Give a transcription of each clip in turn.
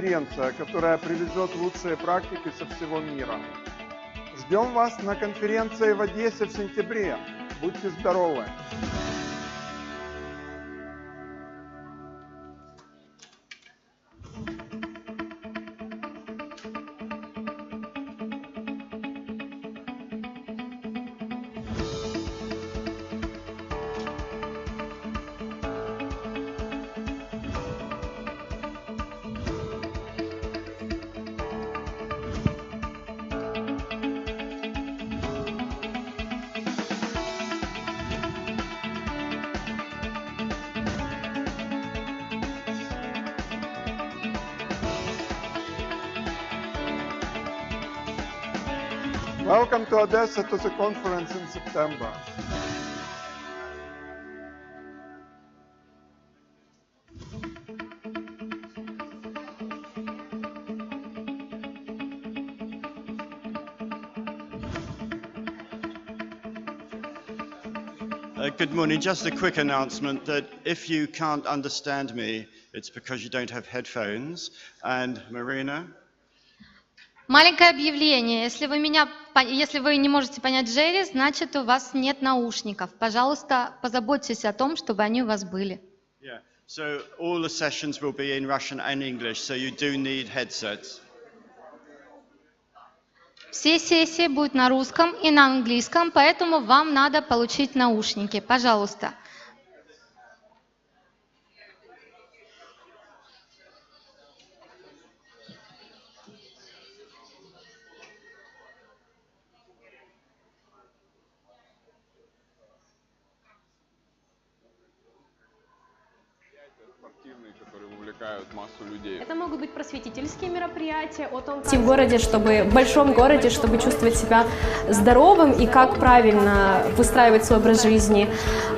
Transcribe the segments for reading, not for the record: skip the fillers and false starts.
конференция, которая привезет лучшие практики со всего мира. Ждем вас на конференции в Одессе в сентябре. Будьте здоровы! Welcome to Odessa to the conference in September. Good morning. Just a quick announcement that if you can't understand me, it's because you don't have headphones. And Marina? Маленькое объявление. Если вы не можете понять Джерри, значит, у вас нет наушников. Пожалуйста, позаботьтесь о том, чтобы они у вас были. Yeah. So all the sessions will be in Russian and English, so you do need headsets. Все сессии будут на русском и на английском, поэтому вам надо получить наушники. Пожалуйста. Это могут быть просветительские мероприятия о том, как... В городе, в большом городе, чтобы чувствовать себя здоровым и как правильно выстраивать свой образ жизни.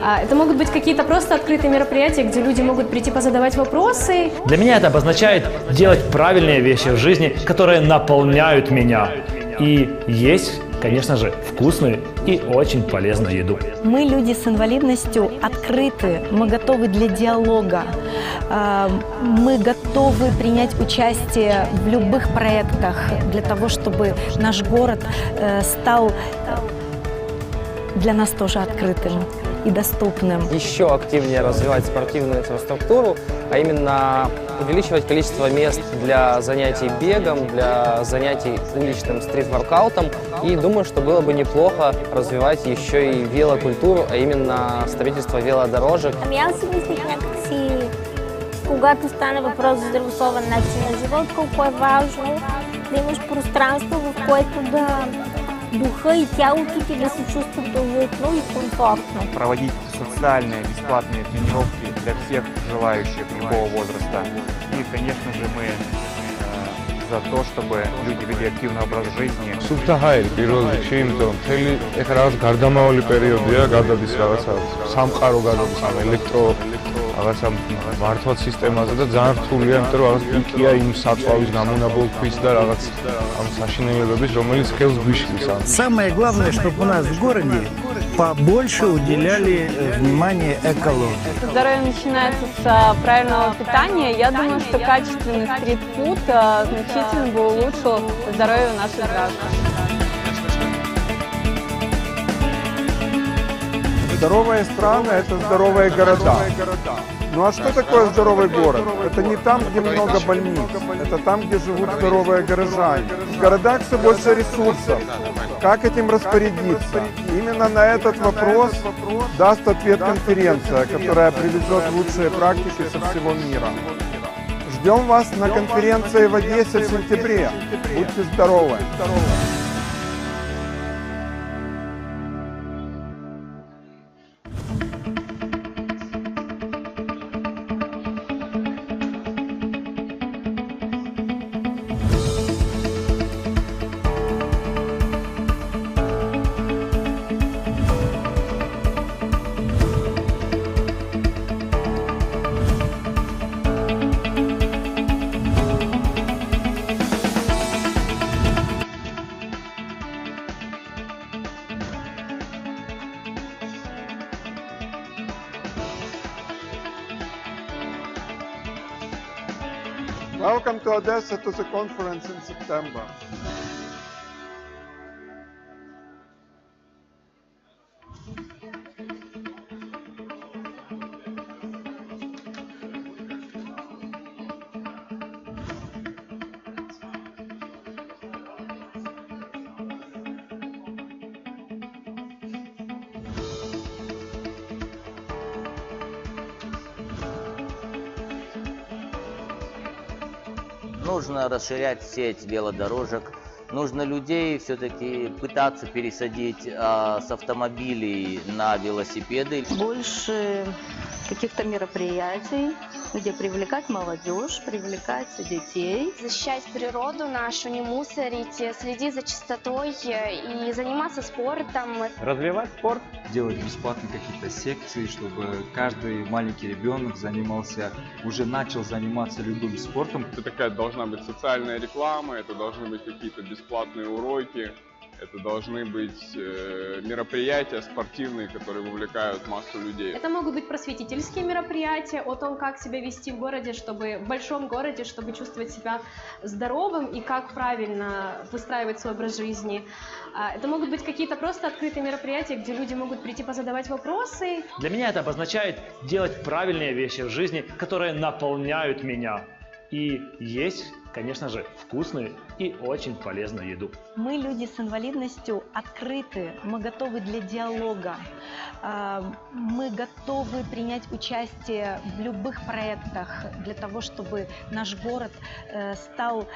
Это могут быть какие-то просто открытые мероприятия, где люди могут прийти позадавать вопросы. Для меня это обозначает делать правильные вещи в жизни, которые наполняют меня. И есть, конечно же, вкусную и очень полезную еду. Мы, люди с инвалидностью, открыты, мы готовы для диалога, мы готовы принять участие в любых проектах для того, чтобы наш город стал для нас тоже открытым и доступным. Еще активнее развивать спортивную инфраструктуру, а именно увеличивать количество мест для занятий бегом, для занятий уличным стрит-воркаутом. И думаю, что было бы неплохо развивать еще и велокультуру, а именно строительство велодорожек. Аз си мислих някакси, когато стане въпрос за здравословен начин на живот, колко е важно да имаш пространство, в което да духа и тялото ти да се чувстват уютно и комфортно. Проводить социальные бесплатные тренировки для всех желающих любого возраста. И, конечно же, мы за то, чтобы люди вели активный образ жизни. Субтахай, პირველ რიგში, იმიტომ რომ მთელი ეხლა რაღაც გარდამავალი პერიოდია, გადადის რაღაცა სამყარო გადადის ამ ელექტრო რაღაცა მართვა სისტემაზე და ძალიან რთულია, იმიტომ რომ რაღაც პიკია იმ საწვავის გამონაბოლ ქვის და რაღაც ამ საშინელებების, რომელიც ხელს გვიშლის. Самое главное, чтобы у нас в городе побольше уделяли внимание экологии. Здоровье начинается с правильного питания. Я думаю, что качественный стрит-фуд значительно бы улучшил здоровье наших граждан. Здоровые страны – это здоровые города. Ну а что такое здоровый город? Это не там, где много больниц, это там, где живут здоровые горожане. В городах все больше ресурсов. Как этим распорядиться? Именно на этот вопрос даст ответ конференция, которая привезет лучшие практики со всего мира. Ждем вас на конференции в Одессе в сентябре. Будьте здоровы! Welcome to Odessa to the conference in September. Нужно расширять сеть велодорожек, нужно людей все-таки пытаться пересадить с автомобилей на велосипеды. Больше каких-то мероприятий, где привлекать молодежь, привлекать детей. Защищать природу нашу, не мусорить, следить за чистотой и заниматься спортом. Развивать спорт. Делать бесплатные какие-то секции, чтобы каждый маленький ребенок уже начал заниматься любым спортом. Это такая должна быть социальная реклама, это должны быть какие-то бесплатные уроки. Это должны быть мероприятия спортивные, которые вовлекают массу людей. Это могут быть просветительские мероприятия о том, как себя вести в городе, в большом городе, чтобы чувствовать себя здоровым и как правильно выстраивать свой образ жизни. Это могут быть какие-то просто открытые мероприятия, где люди могут прийти позадавать вопросы. Для меня это обозначает делать правильные вещи в жизни, которые наполняют меня. И есть, конечно же, вкусную и очень полезную еду. Мы, люди с инвалидностью, открыты, мы готовы для диалога, мы готовы принять участие в любых проектах для того, чтобы наш город стал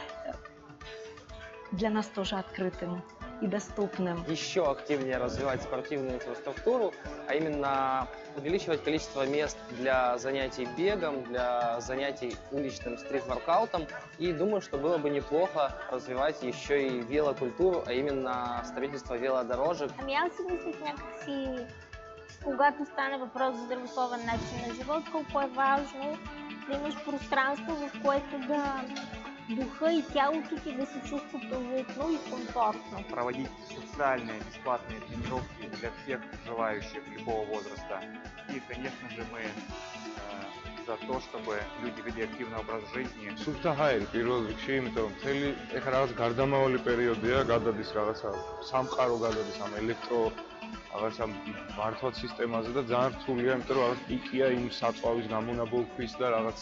для нас тоже открытым и доступным. Еще активнее развивать спортивную инфраструктуру, а именно увеличивать количество мест для занятий бегом, для занятий уличным стрит-воркаутом. И думаю, что было бы неплохо развивать еще и велокультуру, а именно строительство велодорожек. Аз си мислих някакси, когато стане въпрос за здравословен начин на живот, колко е важно да имаш пространство, в което да духа и тялото ти да се чувстват уютно и комфортно. Проводить социальные бесплатные тренировки для всех желающих любого возраста. И, конечно же, мы за то, чтобы люди вели активный образ жизни. Субтахай, პირველ რიგში, იმიტომ რომ მთელი ეხლა რაღაც გარდამავალი პერიოდია, გადადის რაღაცა სამყარო გადადის ამ ელექტრო რაღაცა მართვაც სისტემაზე და ძალიან რთულია, იმიტომ რომ რაღაც პიკია იმ საწვავის გამონაბოლქვის და რაღაც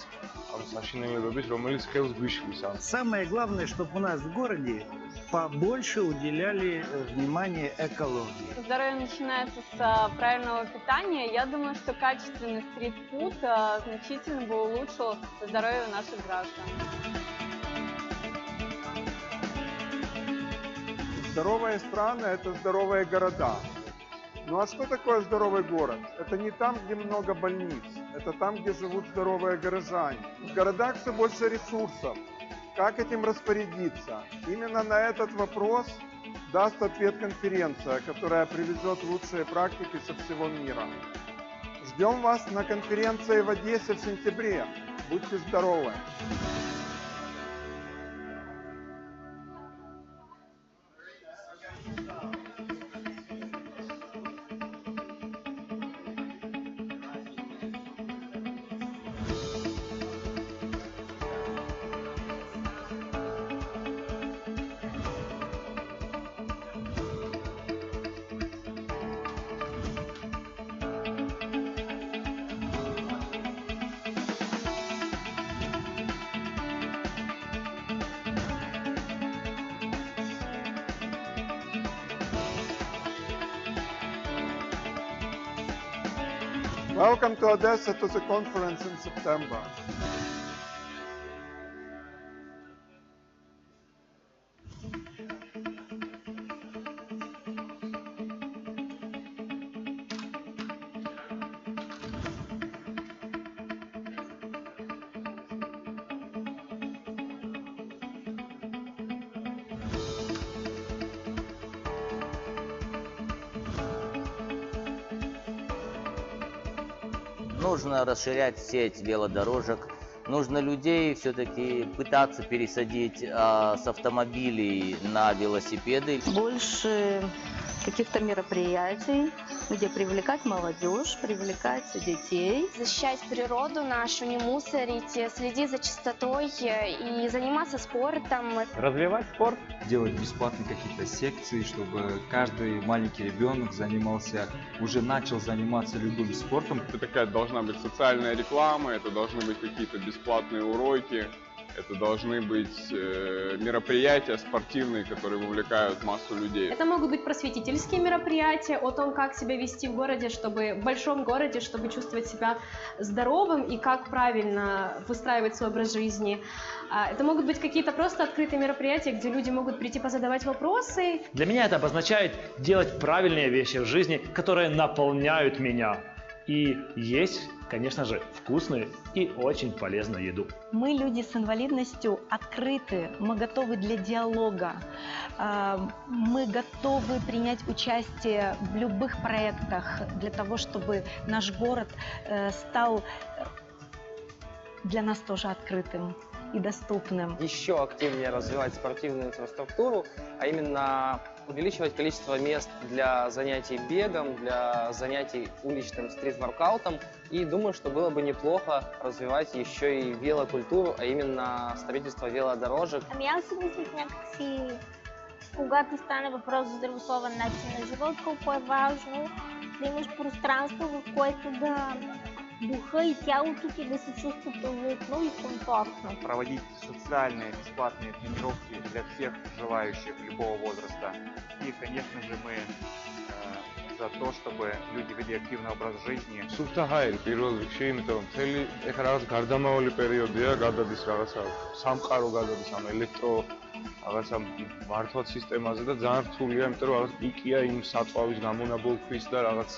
ამ საშინელებების, რომელიც ხელს გვიშლის. Самое главное, чтобы у нас в городе побольше уделяли внимание экологии. Здоровье начинается с правильного питания. Я думаю, что качественный стрит-фуд значительно бы улучшил здоровье наших граждан. Здоровые страны – это здоровые города. Ну а что такое здоровый город? Это не там, где много больниц, это там, где живут здоровые горожане. В городах все больше ресурсов. Как этим распорядиться? Именно на этот вопрос даст ответ конференция, которая привезет лучшие практики со всего мира. Ждем вас на конференции в Одессе в сентябре. Будьте здоровы! Welcome to Odessa to the conference in September. Нужно расширять сеть велодорожек, Нужно людей все-таки пытаться пересадить с автомобилей на велосипеды. Больше каких-то мероприятий, где привлекать молодежь, привлекать детей. Защищать природу нашу, не мусорить, следить за чистотой и заниматься спортом. Развивать спорт. Делать бесплатные какие-то секции, чтобы каждый маленький ребенок уже начал заниматься любым спортом. Это такая должна быть социальная реклама, это должны быть какие-то бесплатные уроки. Это должны быть мероприятия спортивные, которые вовлекают массу людей. Это могут быть просветительские мероприятия о том, как себя вести в городе, в большом городе, чтобы чувствовать себя здоровым и как правильно выстраивать свой образ жизни. Это могут быть какие-то просто открытые мероприятия, где люди могут прийти позадавать вопросы. Для меня это обозначает делать правильные вещи в жизни, которые наполняют меня. И есть, конечно же, вкусную и очень полезную еду. Мы, люди с инвалидностью, открыты, мы готовы для диалога, мы готовы принять участие в любых проектах для того, чтобы наш город стал для нас тоже открытым и доступным. Еще активнее развивать спортивную инфраструктуру, а именно увеличивать количество мест для занятий бегом, для занятий уличным стрит-воркаутом. И думаю, что было бы неплохо развивать еще и велокультуру, а именно строительство велодорожек. Ами аз си мислих някакси, когато стане въпрос за здравословен начин на живот, колко е важно да имаш пространство, в което да духа и тялото ти да се чувстват уютно и комфортно. Проводить социальные бесплатные тренировки для всех желающих любого возраста. И, конечно же, мы за то, чтобы люди вели активный образ жизни. Субтахайл, პირველ რიგში, იმიტომ რომ მთელი ეხლა რაღაც გარდამავალი პერიოდია, გადადის რაღაცა სამყარო გადადის ამ ელექტრო რაღაცა მართვაც სისტემაზე და ძალიან რთულია, იმიტომ რომ რაღაც პიკია იმ საწვავის გამონაბოლ ქვის და რაღაც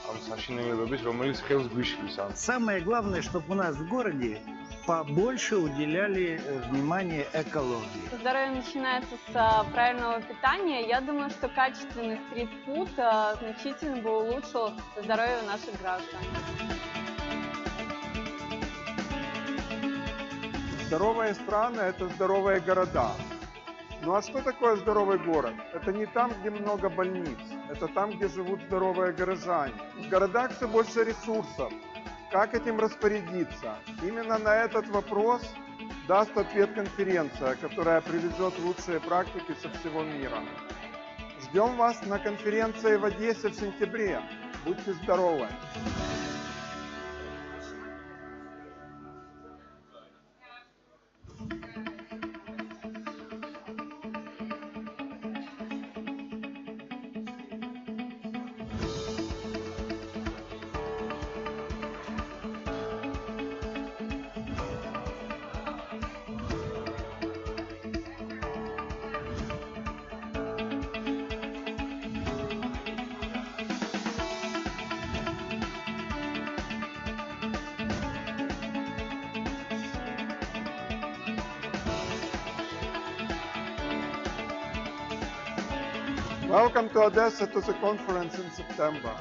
ამ საშინელებების, რომელიც ხელს გვიშლის. Самое главное, чтобы у нас в городе побольше уделяли внимание экологии. Здоровье начинается с правильного питания. Я думаю, что качественный стрит-фуд значительно бы улучшил здоровье наших граждан. Здоровые страны – это здоровые города. Ну а что такое здоровый город? Это не там, где много больниц, это там, где живут здоровые горожане. В городах все больше ресурсов. Как этим распорядиться? Именно на этот вопрос даст ответ конференция, которая привезет лучшие практики со всего мира. Ждем вас на конференции в Одессе в сентябре. Будьте здоровы! Welcome to Odessa to the conference in September.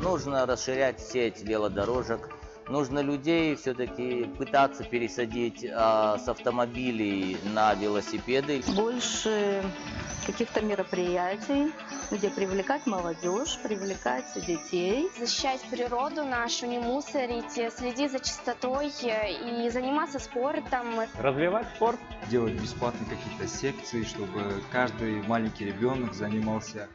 Нужно расширять сеть велодорожек, нужно людей все-таки пытаться пересадить с автомобилей на велосипеды. Больше каких-то мероприятий, где привлекать молодежь, привлекать детей. Защищать природу нашу, не мусорить, следить за чистотой и заниматься спортом. Развивать спорт. Делать бесплатные какие-то секции, чтобы каждый маленький ребенок занимался.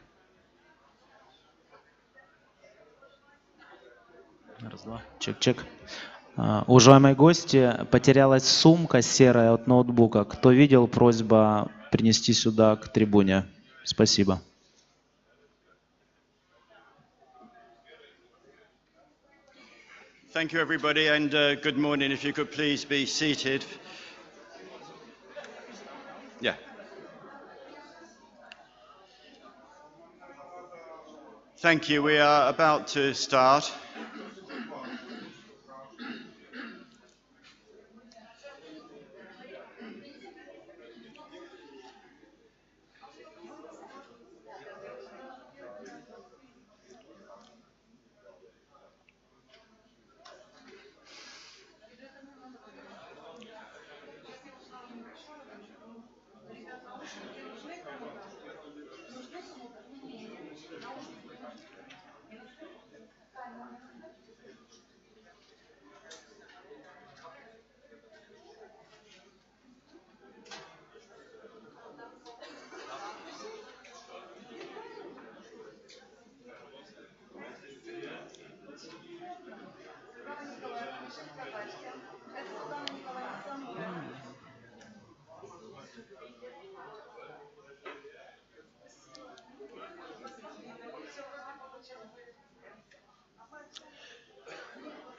Раз, два. Чек-чек. Уважаемые гости, потерялась сумка серая от ноутбука. Кто видел, просьба принести сюда к трибуне. Спасибо. Thank you, everybody, and good morning. If you could please be seated. Yeah. Thank you. We are about to start.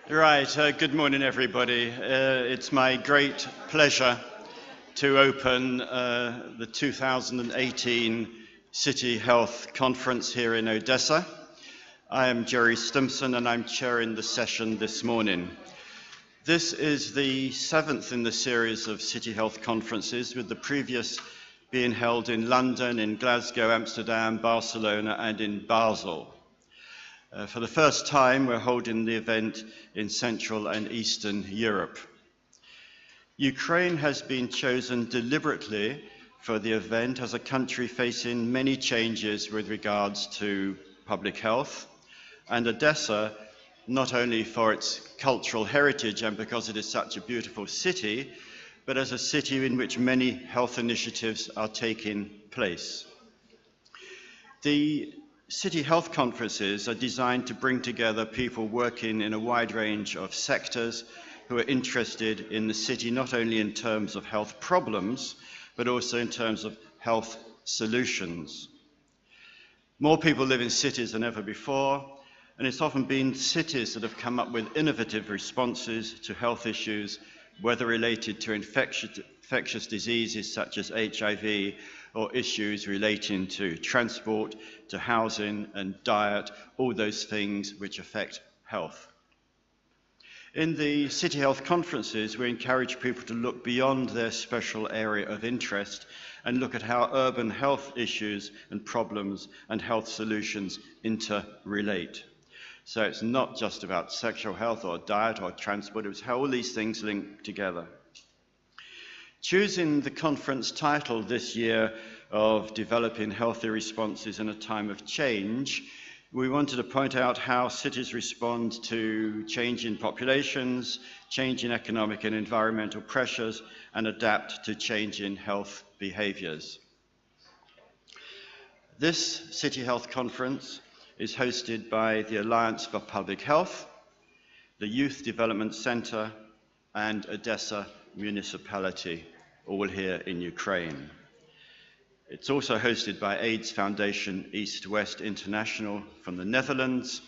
Right, good morning everybody. It's my great pleasure to open the 2018 City Health Conference here in Odessa. I am Jerry Stimson and I'm chairing the session this morning. This is the 7th in the series of City Health Conferences, with the previous being held in London, in Glasgow, Amsterdam, Barcelona and in Basel. For the first time, we're holding the event in Central and Eastern Europe. Ukraine has been chosen deliberately for the event as a country facing many changes with regards to public health, and Odessa, not only for its cultural heritage and because it is such a beautiful city, but as a city in which many health initiatives are taking place. The City Health Conferences are designed to bring together people working in a wide range of sectors who are interested in the city, not only in terms of health problems, but also in terms of health solutions. More people live in cities than ever before, and it's often been cities that have come up with innovative responses to health issues, whether related to infectious diseases such as HIV, or issues relating to transport, to housing and diet, all those things which affect health. In the City Health Conferences, we encourage people to look beyond their special area of interest and look at how urban health issues and problems and health solutions interrelate. So it's not just about sexual health or diet or transport, it's how all these things link together. Choosing the conference title this year of Developing Healthy Responses in a Time of Change, we wanted to point out how cities respond to changing populations, changing economic and environmental pressures, and adapt to changing health behaviors. This City Health Conference is hosted by the Alliance for Public Health, the Youth Development Center, and Odessa Municipality, all here in Ukraine. It's also hosted by AIDS Foundation East-West International from the Netherlands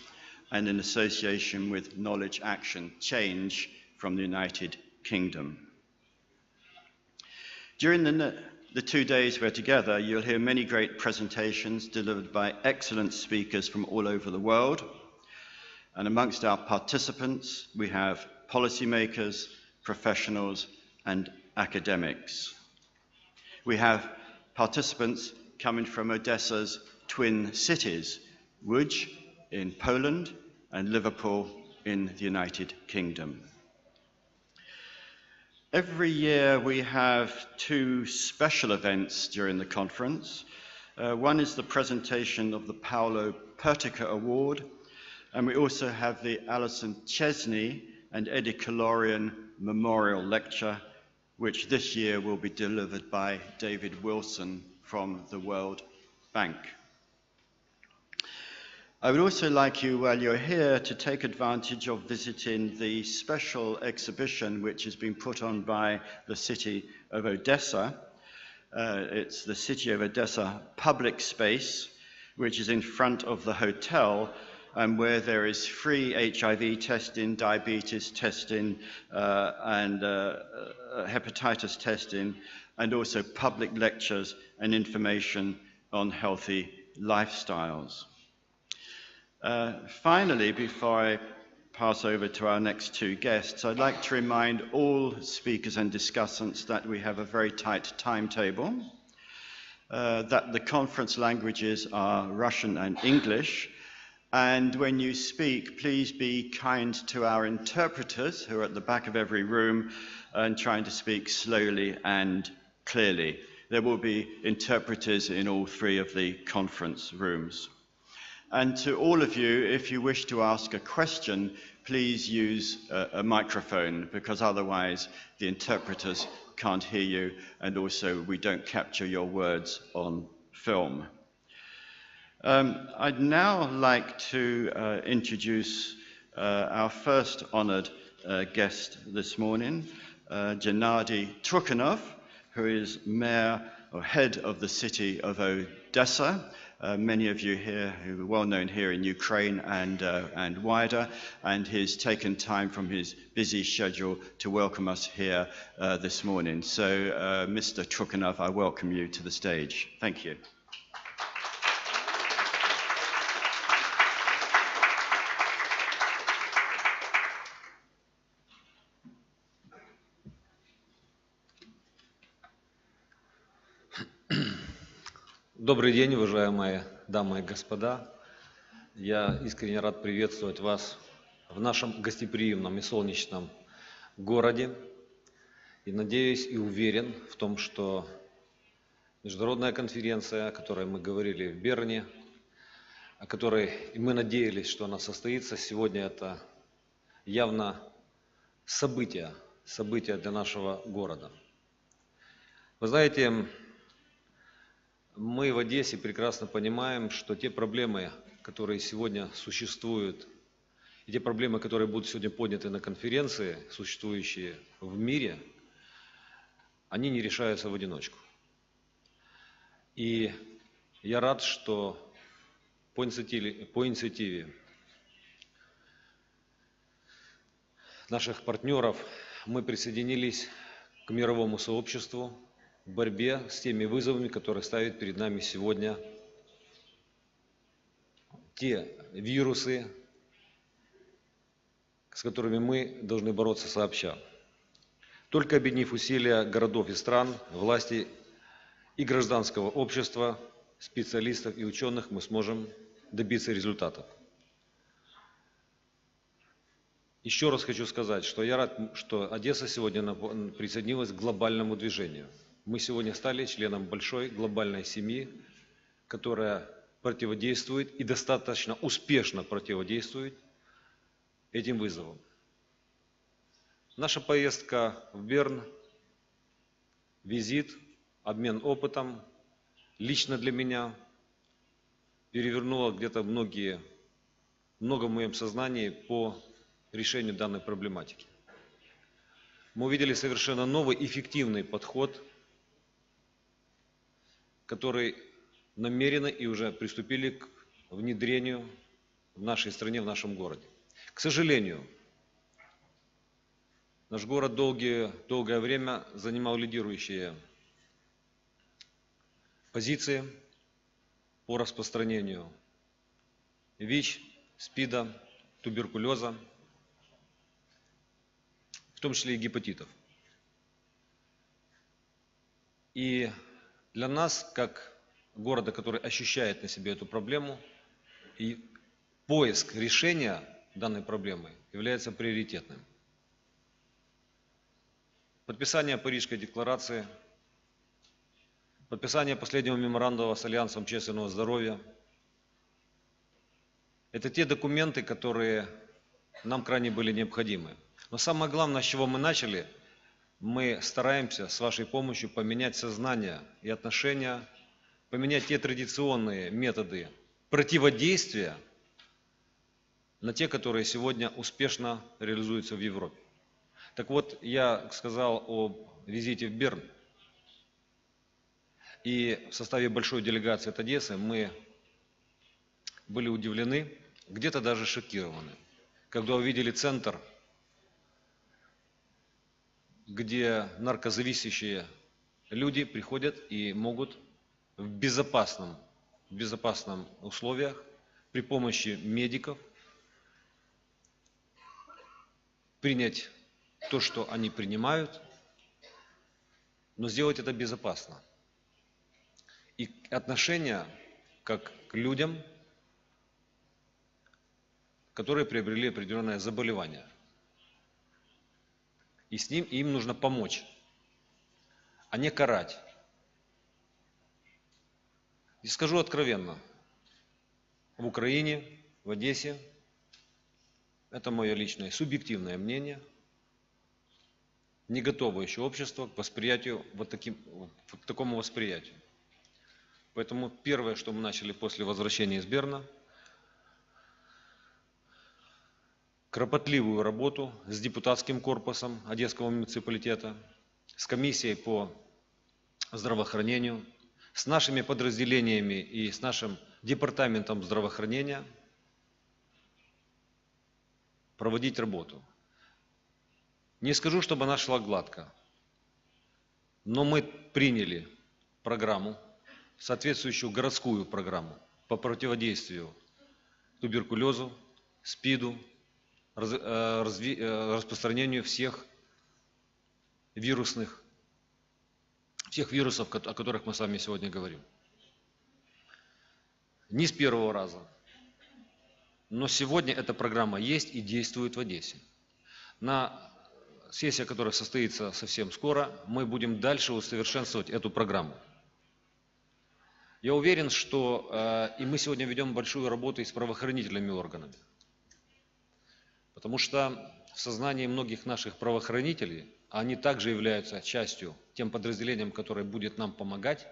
and in association with Knowledge Action Change from the United Kingdom. During the 2 days we're together, you'll hear many great presentations delivered by excellent speakers from all over the world. And amongst our participants, we have policymakers, professionals, and academics. We have participants coming from Odessa's twin cities, Łódź in Poland and Liverpool in the United Kingdom. Every year we have 2 special events during the conference. One is the presentation of the Paolo Pertica Award, and we also have the Alison Chesney and Eddie Kalorian Memorial Lecture, which this year will be delivered by David Wilson from the World Bank. I would also like you, while you're here, to take advantage of visiting the special exhibition which has been put on by the City of Odessa. It's the City of Odessa public space, which is in front of the hotel, and where there is free HIV testing, diabetes testing, and hepatitis testing and also public lectures and information on healthy lifestyles. Finally, before I pass over to our next two guests, I'd like to remind all speakers and discussants that we have a very tight timetable, that the conference languages are Russian and English, and when you speak, please be kind to our interpreters who are at the back of every room and trying to speak slowly and clearly. There will be interpreters in all three of the conference rooms. And to all of you, if you wish to ask a question, please use a microphone, because otherwise the interpreters can't hear you, and also we don't capture your words on film. I'd now like to introduce our first honored guest this morning, Gennady Trukhanov, who is mayor or head of the city of Odessa. Many of you here who are well known here in Ukraine and wider, and he's taken time from his busy schedule to welcome us here this morning. So, Mr. Trukhanov, I welcome you to the stage. Thank you. Добрый день, уважаемые дамы и господа. Я искренне рад приветствовать вас в нашем гостеприимном и солнечном городе. И надеюсь и уверен в том, что международная конференция, о которой мы говорили в Берне, о которой и мы надеялись, что она состоится, сегодня это явно событие для нашего города. Вы знаете, мы в Одессе прекрасно понимаем, что те проблемы, которые сегодня существуют, и те проблемы, которые будут сегодня подняты на конференции, существующие в мире, они не решаются в одиночку. И я рад, что по инициативе наших партнеров мы присоединились к мировому сообществу в борьбе с теми вызовами, которые ставят перед нами сегодня те вирусы, с которыми мы должны бороться сообща. Только объединив усилия городов и стран, власти и гражданского общества, специалистов и ученых, мы сможем добиться результатов. Еще раз хочу сказать, что я рад, что Одесса сегодня присоединилась к глобальному движению. Мы сегодня стали членом большой глобальной семьи, которая противодействует и достаточно успешно противодействует этим вызовам. Наша поездка в Берн, визит, обмен опытом, лично для меня перевернула где-то много в моем сознании по решению данной проблематики. Мы увидели совершенно новый эффективный подход, который намеренно и уже приступили к внедрению в нашей стране, в нашем городе. К сожалению, наш город долгое время занимал лидирующие позиции по распространению ВИЧ, СПИДа, туберкулеза, в том числе и гепатитов. И для нас, как города, который ощущает на себе эту проблему, и поиск решения данной проблемы является приоритетным. Подписание Парижской декларации, подписание последнего меморандума с Альянсом общественного здоровья – это те документы, которые нам крайне были необходимы. Но самое главное, с чего мы начали, мы стараемся с вашей помощью поменять сознание и отношения, поменять те традиционные методы противодействия на те, которые сегодня успешно реализуются в Европе. Так вот, я сказал о визите в Берн. И в составе большой делегации от Одессы мы были удивлены, где-то даже шокированы, когда увидели центр, где наркозависящие люди приходят и могут в безопасных условиях при помощи медиков принять то, что они принимают, но сделать это безопасно. И отношение как к людям, которые приобрели определенное заболевание. И им нужно помочь, а не карать. И скажу откровенно, в Украине, в Одессе, это мое личное субъективное мнение, не готово еще общество к восприятию, к такому восприятию. Поэтому первое, что мы начали после возвращения из Берна, кропотливую работу с депутатским корпусом Одесского муниципалитета, с комиссией по здравоохранению, с нашими подразделениями и с нашим департаментом здравоохранения проводить работу. Не скажу, чтобы она шла гладко, но мы приняли программу, соответствующую городскую программу по противодействию туберкулезу, СПИДу, распространению всех вирусов, о которых мы с вами сегодня говорим. Не с первого раза, но сегодня эта программа есть и действует в Одессе. На сессии, которая состоится совсем скоро, мы будем дальше усовершенствовать эту программу. Я уверен, что и мы сегодня ведем большую работу и с правоохранительными органами. Потому что в сознании многих наших правоохранителей, а они также являются частью, тем подразделением, которое будет нам помогать,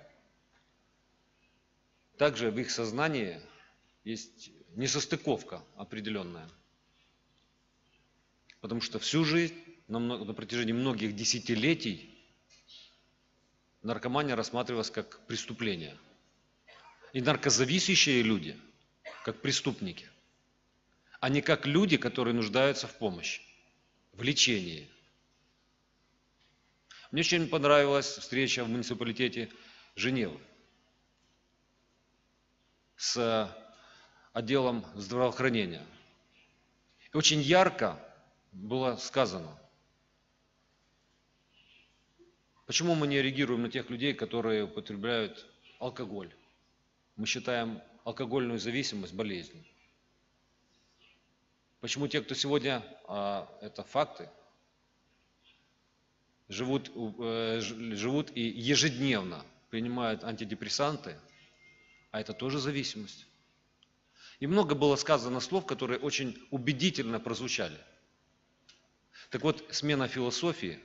также в их сознании есть несостыковка определенная. Потому что всю жизнь, на протяжении многих десятилетий, наркомания рассматривалась как преступление. И наркозависящие люди как преступники, а не как люди, которые нуждаются в помощи, в лечении. Мне очень понравилась встреча в муниципалитете Женевы с отделом здравоохранения. И очень ярко было сказано, почему мы не реагируем на тех людей, которые употребляют алкоголь. Мы считаем алкогольную зависимость болезнью. Почему те, кто сегодня, это факты, живут и ежедневно принимают антидепрессанты, а это тоже зависимость. И много было сказано слов, которые очень убедительно прозвучали. Так вот, смена философии,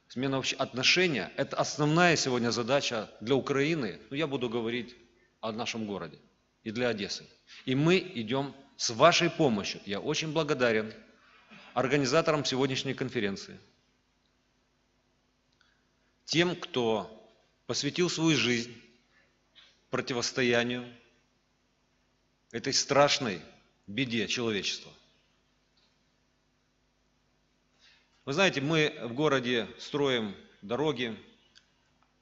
смена вообще отношения – это основная сегодня задача для Украины, но я буду говорить о нашем городе и для Одессы. И мы идем с вашей помощью. Я очень благодарен организаторам сегодняшней конференции, тем, кто посвятил свою жизнь противостоянию этой страшной беде человечества. Вы знаете, мы в городе строим дороги,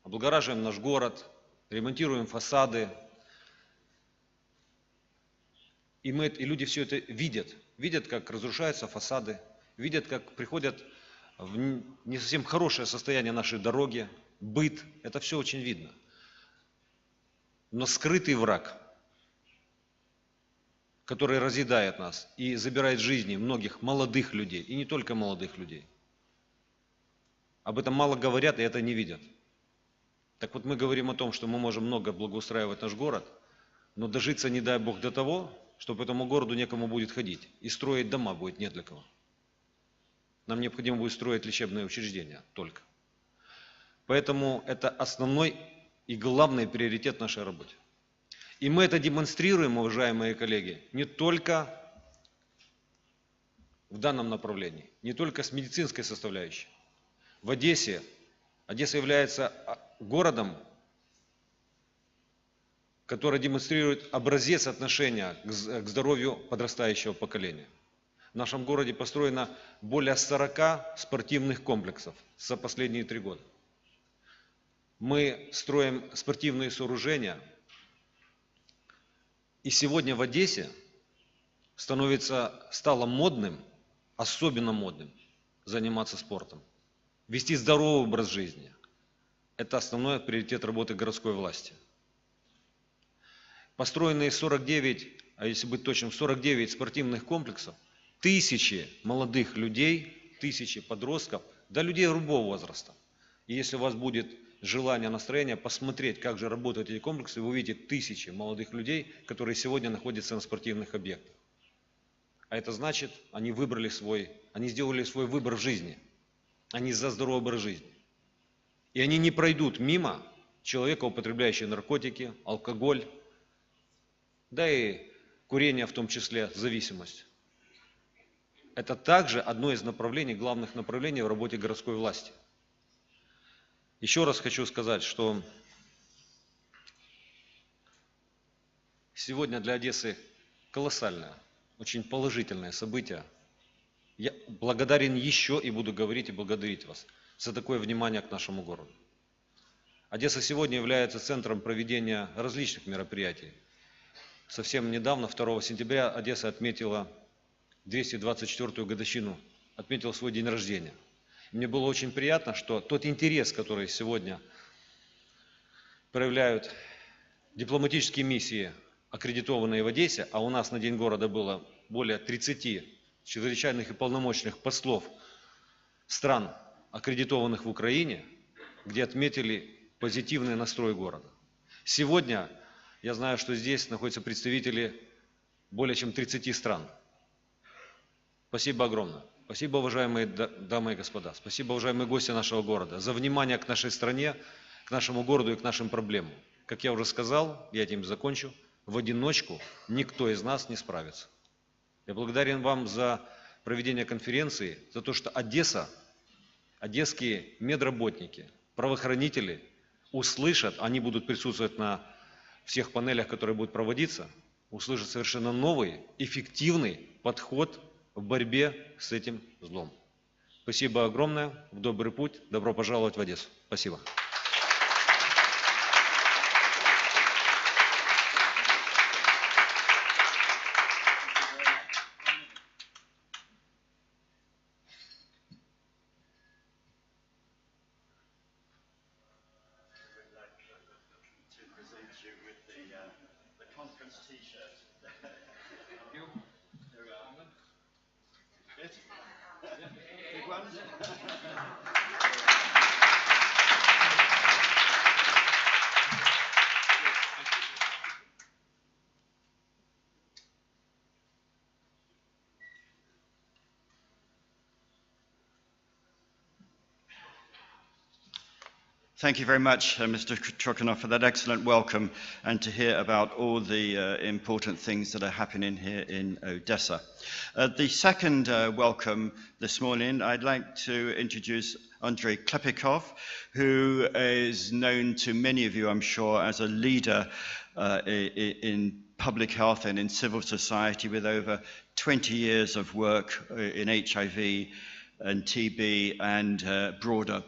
облагораживаем наш город, ремонтируем фасады. И люди все это видят. Видят, как разрушаются фасады, видят, как приходят в не совсем хорошее состояние нашей дороги, быт. Это все очень видно. Но скрытый враг, который разъедает нас и забирает жизни многих молодых людей, и не только молодых людей. Об этом мало говорят и это не видят. Так вот мы говорим о том, что мы можем много благоустраивать наш город, но дожиться, не дай Бог, до того, что по этому городу некому будет ходить. И строить дома будет не для кого. Нам необходимо будет строить лечебные учреждения только. Поэтому это основной и главный приоритет нашей работы. И мы это демонстрируем, уважаемые коллеги, не только в данном направлении, не только с медицинской составляющей. В Одесса является городом, который демонстрирует образец отношения к здоровью подрастающего поколения. В нашем городе построено более 40 спортивных комплексов за последние 3 года. мы строим спортивные сооружения. И сегодня в Одессе стало модным, особенно модным, заниматься спортом. Вести здоровый образ жизни. Это основной приоритет работы городской власти. Построенные 49, а если быть точным, 49 спортивных комплексов, тысячи молодых людей, тысячи подростков, да людей любого возраста. И если у вас будет желание, настроение посмотреть, как же работают эти комплексы, вы увидите тысячи молодых людей, которые сегодня находятся на спортивных объектах. А это значит, они сделали свой выбор в жизни. Они за здоровый образ жизни. И они не пройдут мимо человека, употребляющего наркотики, алкоголь, да и курение в том числе, зависимость. Это также одно из направлений, главных направлений в работе городской власти. Еще раз хочу сказать, что сегодня для Одессы колоссальное, очень положительное событие. Я благодарен еще и буду говорить и благодарить вас за такое внимание к нашему городу. Одесса сегодня является центром проведения различных мероприятий. Совсем недавно, 2 сентября, Одесса отметила 224-ю годовщину, отметила свой день рождения. Мне было очень приятно, что тот интерес, который сегодня проявляют дипломатические миссии, аккредитованные в Одессе, а у нас на День города было более 30 чрезвычайных и полномочных послов стран, аккредитованных в Украине, где отметили позитивный настрой города. Сегодня я знаю, что здесь находятся представители более чем 30 стран. Спасибо огромное. Спасибо, уважаемые дамы и господа. Спасибо, уважаемые гости нашего города, за внимание к нашей стране, к нашему городу и к нашим проблемам. Как я уже сказал, я этим закончу, в одиночку никто из нас не справится. Я благодарен вам за проведение конференции, за то, что Одесса, одесские медработники, правоохранители услышат, они будут присутствовать на всех панелях, которые будут проводиться, услышат совершенно новый, эффективный подход в борьбе с этим злом. Спасибо огромное, в добрый путь, добро пожаловать в Одессу. Спасибо. Thank you very much, Mr. Trukhanov, for that excellent welcome and to hear about all the important things that are happening here in Odessa. The second welcome this morning, I'd like to introduce Andrei Klепиков, who is known to many of you, I'm sure, as a leader in public health and in civil society with over 20 years of work in HIV and TB and broader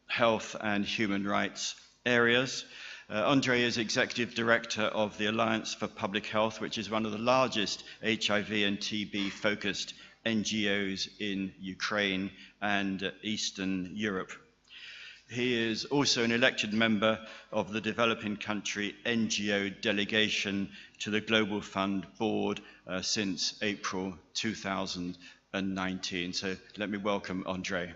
health and human rights areas. Andrei is Executive Director of the Alliance for Public Health, which is one of the largest HIV and TB focused NGOs in Ukraine and Eastern Europe. He is also an elected member of the developing country NGO delegation to the Global Fund board since April 2019. So let me welcome Andrei.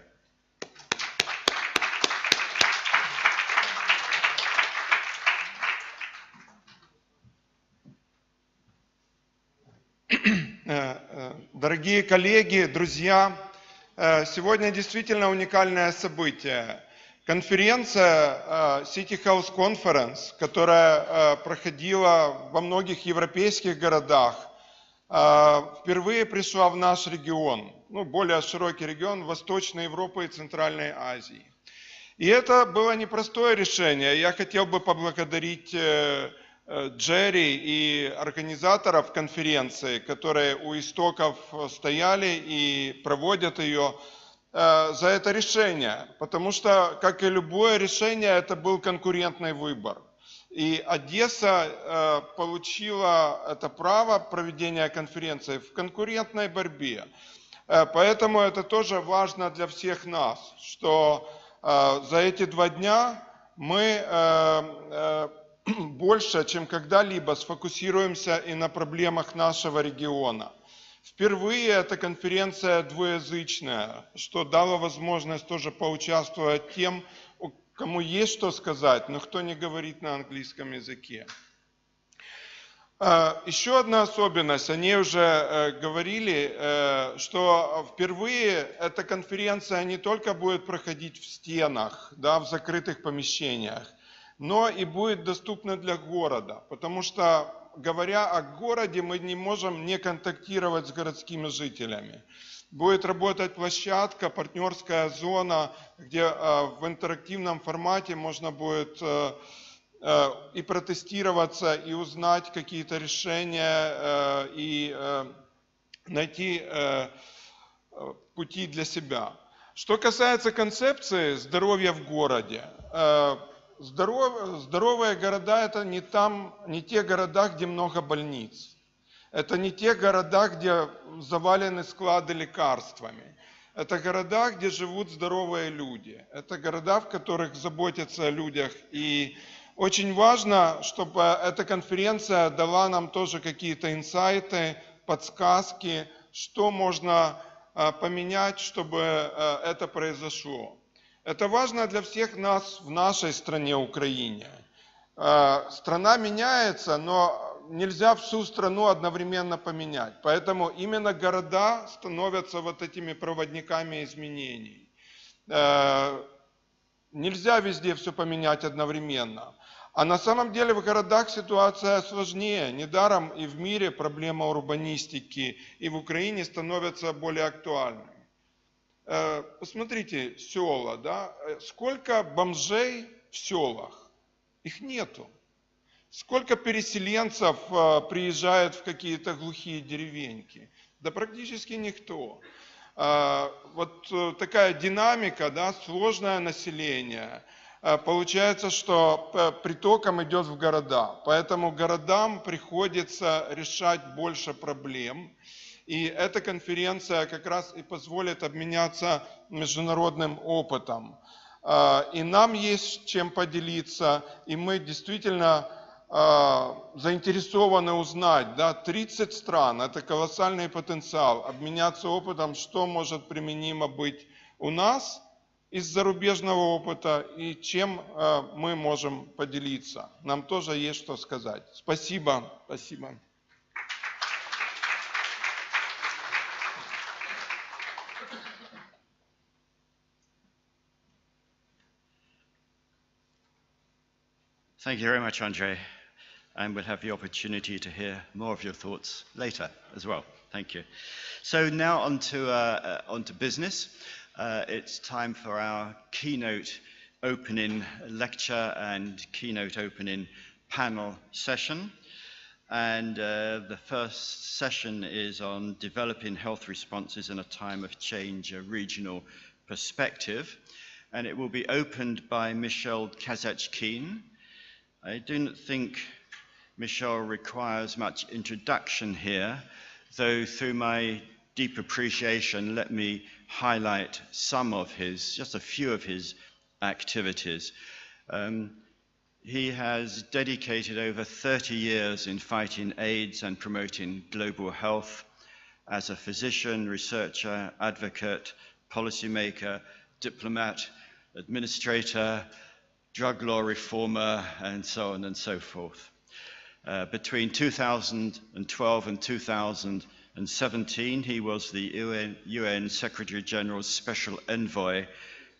Дорогие коллеги, друзья, сегодня действительно уникальное событие. Конференция City Health Conference, которая проходила во многих европейских городах, впервые пришла в наш регион, более широкий регион Восточной Европы и Центральной Азии. И это было непростое решение. Я хотел бы поблагодарить Джерри и организаторов конференции, которые у истоков стояли и проводят ее, за это решение, потому что, как и любое решение, это был конкурентный выбор. И Одесса получила это право проведения конференции в конкурентной борьбе. Поэтому это тоже важно для всех нас, что за эти 2 дня мы больше, чем когда-либо, сфокусируемся и на проблемах нашего региона. Впервые эта конференция двуязычная, что дало возможность тоже поучаствовать тем, кому есть что сказать, но кто не говорит на английском языке. Еще одна особенность, о ней уже говорили, что впервые эта конференция не только будет проходить в стенах, да, в закрытых помещениях, но и будет доступна для города, потому что, говоря о городе, мы не можем не контактировать с городскими жителями. Будет работать площадка, партнерская зона, где в интерактивном формате можно будет и протестироваться, и узнать какие-то решения, и найти пути для себя. Что касается концепции здоровья в городе, здоровые города – это не те города, где много больниц. Это не те города, где завалены склады лекарствами. Это города, где живут здоровые люди. Это города, в которых заботятся о людях. И очень важно, чтобы эта конференция дала нам тоже какие-то инсайты, подсказки, что можно поменять, чтобы это произошло. Это важно для всех нас в нашей стране, Украине. Страна меняется, но нельзя всю страну одновременно поменять. Поэтому именно города становятся вот этими проводниками изменений. Нельзя везде все поменять одновременно. А на самом деле в городах ситуация сложнее. Недаром и в мире проблема урбанистики, и в Украине становятся более актуальными. Посмотрите, села, да? Сколько бомжей в селах? Их нету. Сколько переселенцев приезжает в какие-то глухие деревеньки? Да практически никто. Вот такая динамика, да, сложное население. Получается, что притоком идет в города. Поэтому городам приходится решать больше проблем. И эта конференция как раз и позволит обменяться международным опытом. И нам есть чем поделиться, и мы действительно заинтересованы узнать, да, 30 стран, это колоссальный потенциал, обменяться опытом, что может применимо быть у нас из зарубежного опыта и чем мы можем поделиться. Нам тоже есть что сказать. Спасибо. Спасибо. Thank you very much, Andrei. And we'll have the opportunity to hear more of your thoughts later as well. Thank you. So now on to business. It's time for our keynote opening lecture and keynote opening panel session. And the first session is on developing health responses in a time of change, a regional perspective. And it will be opened by Michel Kazatchkine. I do not think Michel requires much introduction here, though through my deep appreciation, let me highlight some of his, just a few of his activities. He has dedicated over 30 years in fighting AIDS and promoting global health as a physician, researcher, advocate, policymaker, diplomat, administrator, drug law reformer, and so on and so forth. Between 2012 and 2017, he was the UN Secretary General's Special Envoy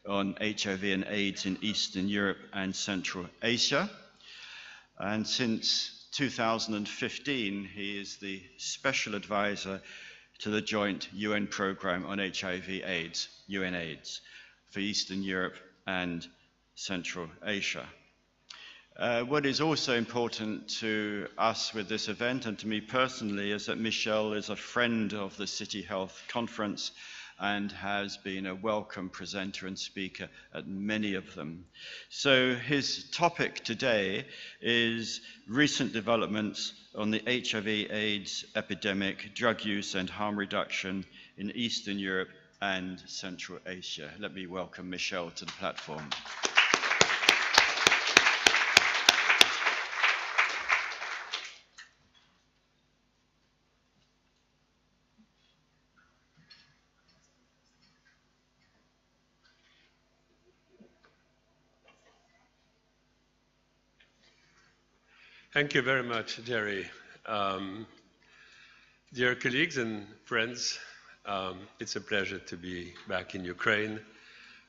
on HIV and AIDS in Eastern Europe and Central Asia. And since 2015, he is the Special Advisor to the Joint UN Programme on HIV/AIDS, UNAIDS, for Eastern Europe and Central Asia. What is also important to us with this event and to me personally is that Michel is a friend of the City Health Conference and has been a welcome presenter and speaker at many of them. So his topic today is recent developments on the HIV/AIDS epidemic, drug use and harm reduction in Eastern Europe and Central Asia. Let me welcome Michel to the platform. Thank you very much, Jerry. Dear colleagues and friends, it's a pleasure to be back in Ukraine,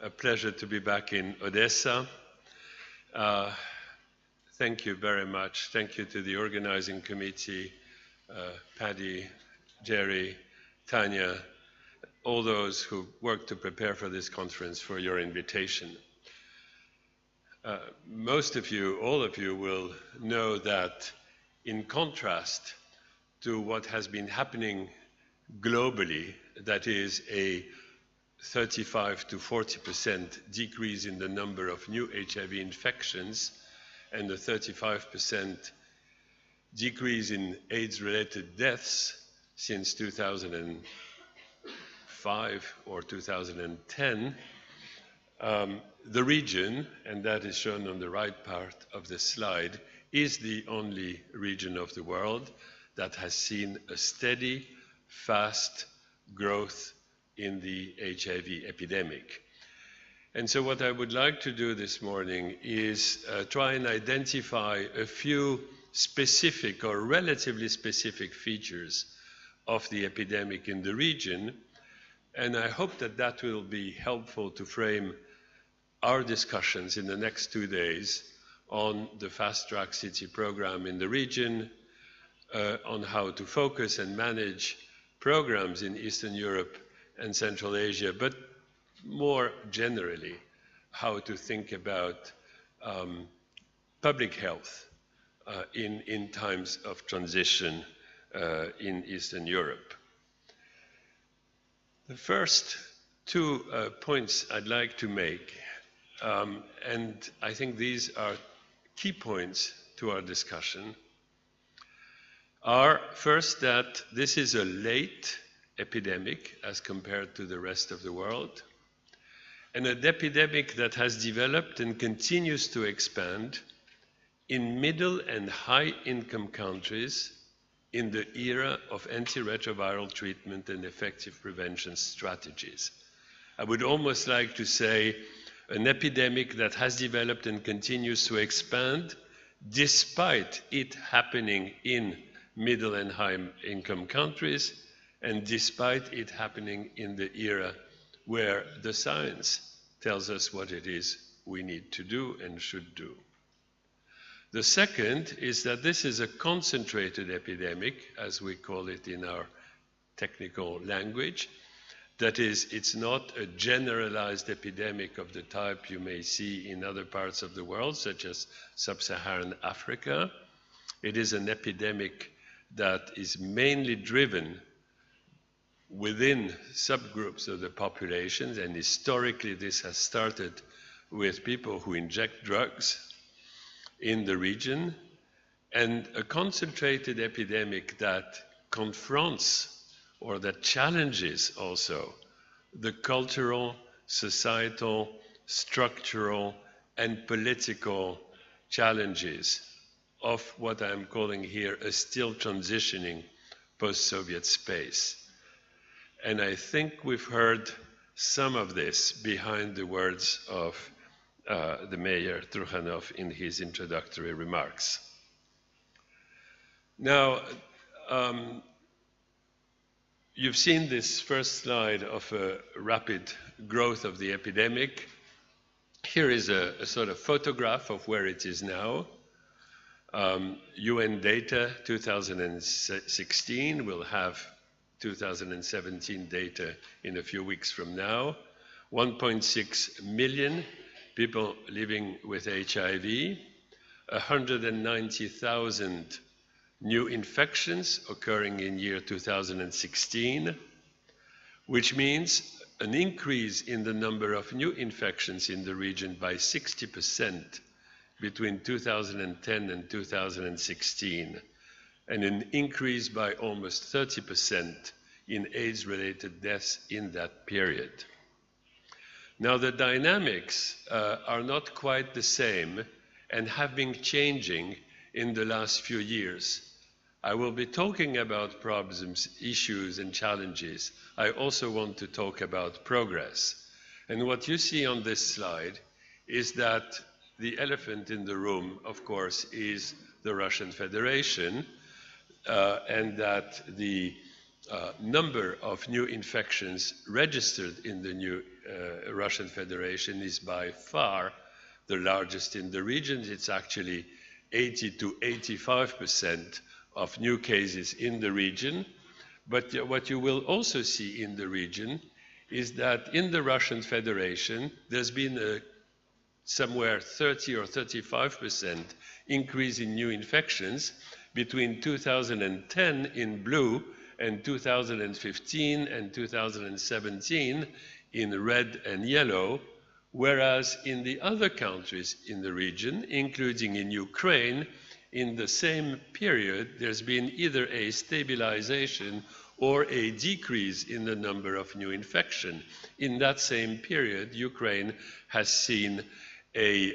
a pleasure to be back in Odessa. Thank you very much. Thank you to the organizing committee, Paddy, Jerry, Tanya, all those who worked to prepare for this conference, for your invitation. Most of you, all of you, will know that in contrast to what has been happening globally, that is a 35 to 40% decrease in the number of new HIV infections and a 35% decrease in AIDS-related deaths since 2005 or 2010, the region, and that is shown on the right part of the slide, is the only region of the world that has seen a steady, fast growth in the HIV epidemic. And so what I would like to do this morning is try and identify a few specific or relatively specific features of the epidemic in the region, and I hope that that will be helpful to frame our discussions in the next 2 days on the Fast Track City program in the region, on how to focus and manage programs in Eastern Europe and Central Asia, but more generally, how to think about public health in times of transition in Eastern Europe. The first two points I'd like to make, and I think these are key points to our discussion, are first that this is a late epidemic as compared to the rest of the world, and an epidemic that has developed and continues to expand in middle and high-income countries in the era of antiretroviral treatment and effective prevention strategies. I would almost like to say an epidemic that has developed and continues to expand despite it happening in middle and high-income countries and despite it happening in the era where the science tells us what it is we need to do and should do. The second is that this is a concentrated epidemic, as we call it in our technical language. That is, it's not a generalized epidemic of the type you may see in other parts of the world, such as sub-Saharan Africa. It is an epidemic that is mainly driven within subgroups of the populations, and historically this has started with people who inject drugs in the region, and a concentrated epidemic that confronts or that challenges also the cultural, societal, structural, and political challenges of what I'm calling here a still transitioning post-Soviet space. And I think we've heard some of this behind the words of the Mayor Trukhanov in his introductory remarks. Now, you've seen this first slide of a rapid growth of the epidemic. Here is a sort of photograph of where it is now. UN data 2016, we'll have 2017 data in a few weeks from now. 1.6 million people living with HIV, 190,000 new infections occurring in year 2016, which means an increase in the number of new infections in the region by 60% between 2010 and 2016, and an increase by almost 30% in AIDS-related deaths in that period. Now, the dynamics are not quite the same and have been changing in the last few years. I will be talking about problems, issues, and challenges. I also want to talk about progress. And what you see on this slide is that the elephant in the room, of course, is the Russian Federation, and that the number of new infections registered in the new Russian Federation is by far the largest in the region. It's actually 80 to 85% of new cases in the region. But what you will also see in the region is that in the Russian Federation, there's been a somewhere 30 or 35% increase in new infections between 2010 in blue and 2015 and 2017 in red and yellow, whereas in the other countries in the region, including in Ukraine, in the same period, there's been either a stabilization or a decrease in the number of new infections. In that same period, Ukraine has seen a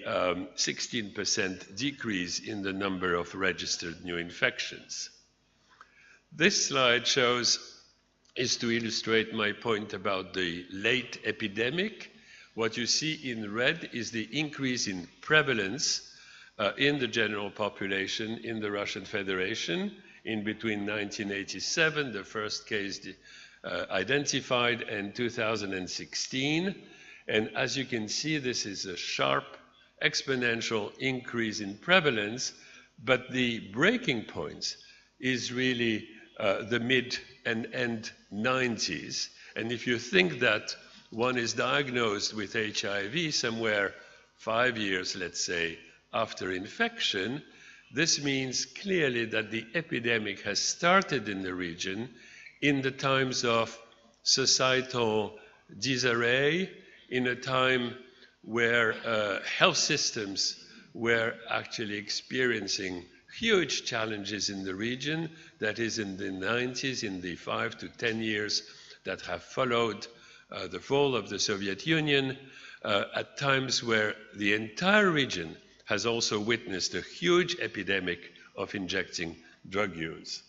16% decrease in the number of registered new infections. This slide is to illustrate my point about the late epidemic. What you see in red is the increase in prevalence in the general population in the Russian Federation in between 1987, the first case identified, and 2016. And as you can see, this is a sharp exponential increase in prevalence, but the breaking point is really the mid and end 90s. And if you think that one is diagnosed with HIV somewhere 5 years, let's say, after infection, this means clearly that the epidemic has started in the region in the times of societal disarray, in a time where health systems were actually experiencing huge challenges in the region, that is in the 90s, in the 5 to 10 years that have followed the fall of the Soviet Union, at times where the entire region has also witnessed a huge epidemic of injecting drug use.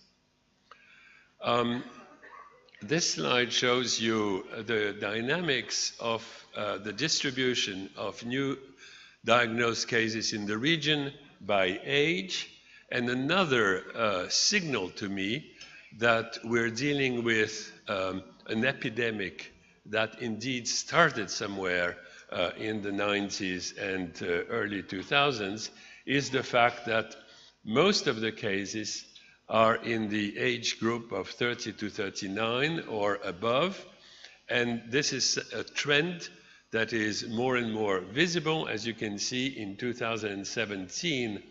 This slide shows you the dynamics of the distribution of new diagnosed cases in the region by age, and another signal to me that we're dealing with an epidemic that indeed started somewhere in the 90s and early 2000s is the fact that most of the cases are in the age group of 30 to 39 or above, and this is a trend that is more and more visible. As you can see, in 2017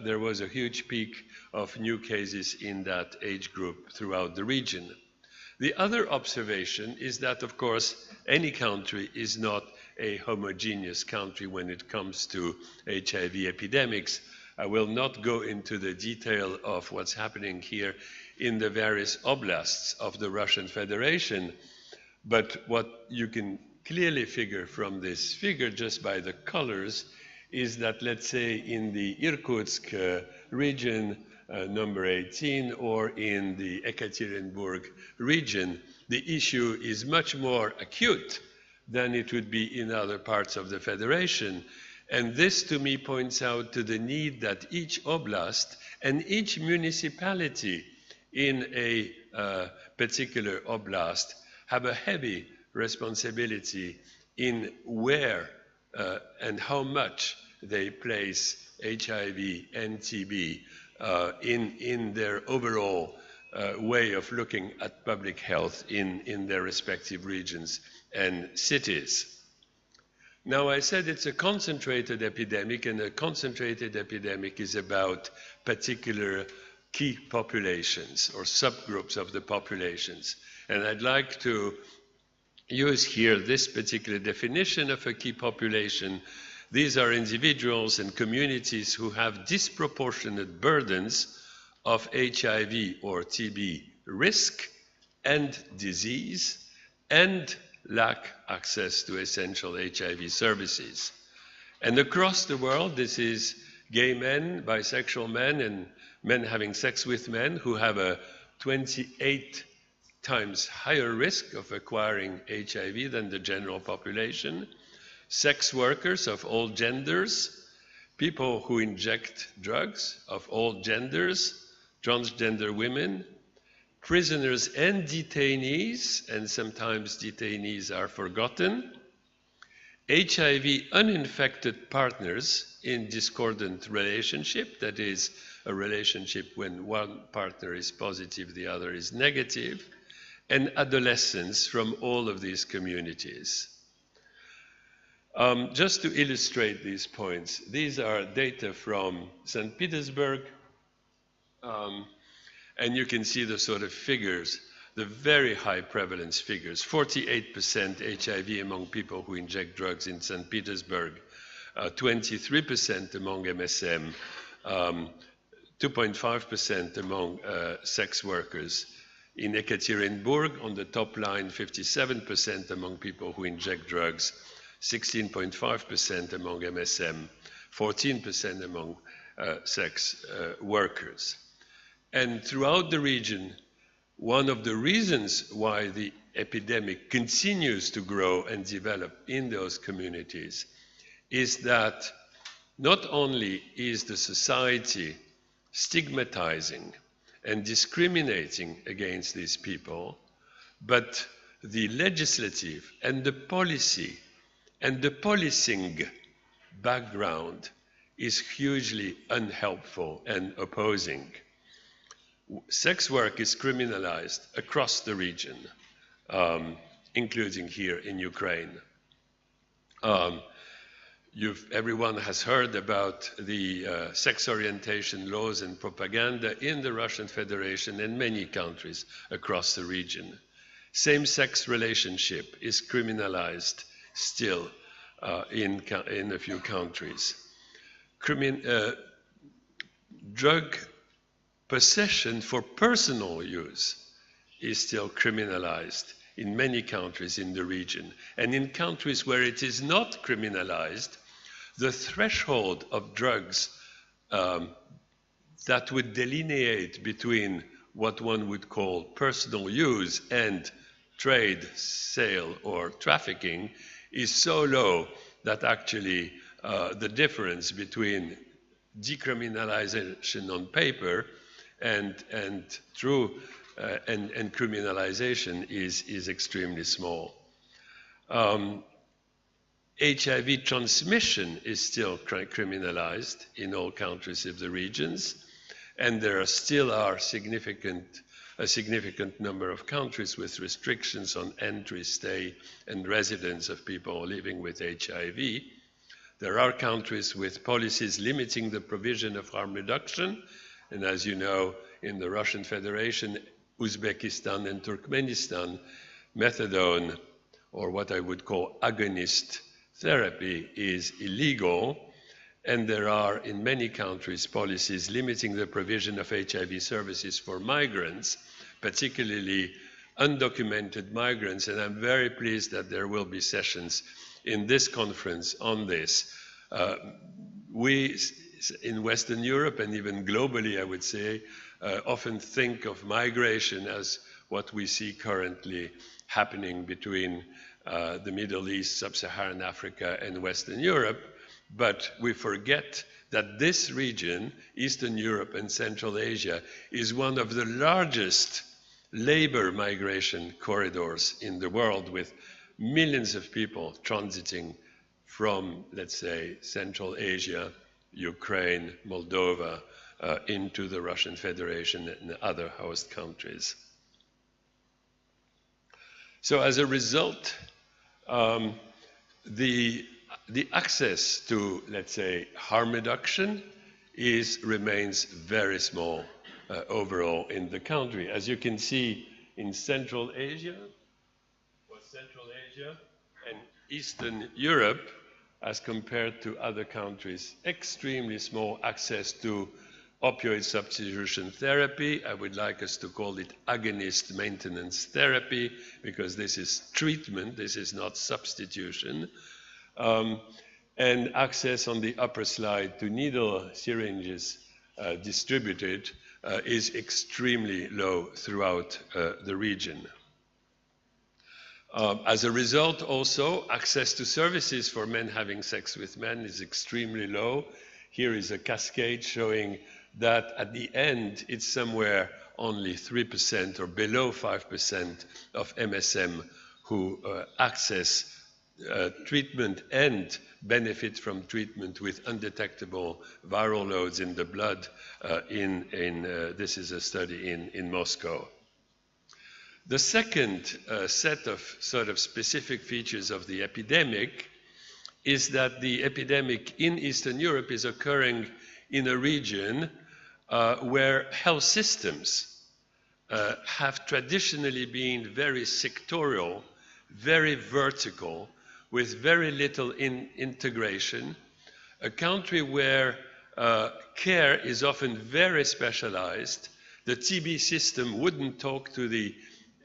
there was a huge peak of new cases in that age group throughout the region. The other observation is that, of course, any country is not a homogeneous country when it comes to HIV epidemics. I will not go into the detail of what's happening here in the various oblasts of the Russian Federation, but what you can clearly figure from this figure just by the colors is that, let's say, in the Irkutsk region, number 18, or in the Ekaterinburg region, the issue is much more acute than it would be in other parts of the Federation. And this, to me, points out to the need that each oblast and each municipality in a particular oblast have a heavy responsibility in where and how much they place HIV and TB in their overall way of looking at public health in their respective regions and cities. Now, I said it's a concentrated epidemic, and a concentrated epidemic is about particular key populations or subgroups of the populations. And I'd like to use here this particular definition of a key population. These are individuals and communities who have disproportionate burdens of HIV or TB risk and disease and lack access to essential HIV services. And across the world, this is gay men, bisexual men, and men having sex with men who have a 28 times higher risk of acquiring HIV than the general population, sex workers of all genders, people who inject drugs of all genders, transgender women, prisoners and detainees, and sometimes detainees are forgotten, HIV uninfected partners in discordant relationship, that is, a relationship when one partner is positive, the other is negative, and adolescents from all of these communities. Just to illustrate these points, these are data from St. Petersburg, and you can see the sort of figures, the very high prevalence figures, 48% HIV among people who inject drugs in St. Petersburg, 23% among MSM, 2.5% among sex workers. In Ekaterinburg, on the top line, 57% among people who inject drugs, 16.5% among MSM, 14% among sex workers. And throughout the region, one of the reasons why the epidemic continues to grow and develop in those communities is that not only is the society stigmatizing and discriminating against these people, but the legislative and the policy and the policing background is hugely unhelpful and opposing. Sex work is criminalized across the region, including here in Ukraine. Everyone has heard about the sex orientation laws and propaganda in the Russian Federation and many countries across the region. Same-sex relationship is criminalized still in a few countries. Drug possession for personal use is still criminalized in many countries in the region. And in countries where it is not criminalized, the threshold of drugs that would delineate between what one would call personal use and trade, sale, or trafficking is so low that actually the difference between decriminalization on paper and criminalization is extremely small. HIV transmission is still criminalized in all countries of the regions, and there still are a significant number of countries with restrictions on entry, stay, and residence of people living with HIV. There are countries with policies limiting the provision of harm reduction, and as you know, in the Russian Federation, Uzbekistan, and Turkmenistan, methadone, or what I would call agonist therapy, is illegal, and there are in many countries policies limiting the provision of HIV services for migrants, particularly undocumented migrants, and I'm very pleased that there will be sessions in this conference on this. We in Western Europe and even globally, I would say, often think of migration as what we see currently happening between the Middle East, Sub-Saharan Africa, and Western Europe, but we forget that this region, Eastern Europe and Central Asia, is one of the largest labor migration corridors in the world, with millions of people transiting from, let's say, Central Asia, Ukraine, Moldova, into the Russian Federation and other host countries. So as a result, the access to, let's say, harm reduction remains very small overall in the country. As you can see, in Central Asia, Central Asia and Eastern Europe as compared to other countries. Extremely small access to opioid substitution therapy. I would like us to call it agonist maintenance therapy because this is treatment, this is not substitution. And access on the upper slide to needle syringes distributed is extremely low throughout the region. As a result, also, access to services for men having sex with men is extremely low. Here is a cascade showing that at the end, it's somewhere only 3% or below 5% of MSM who access treatment and benefit from treatment with undetectable viral loads in the blood. This is a study in Moscow. The second set of sort of specific features of the epidemic is that the epidemic in Eastern Europe is occurring in a region where health systems have traditionally been very sectorial, very vertical, with very little integration, a country where care is often very specialized. The TB system wouldn't talk to the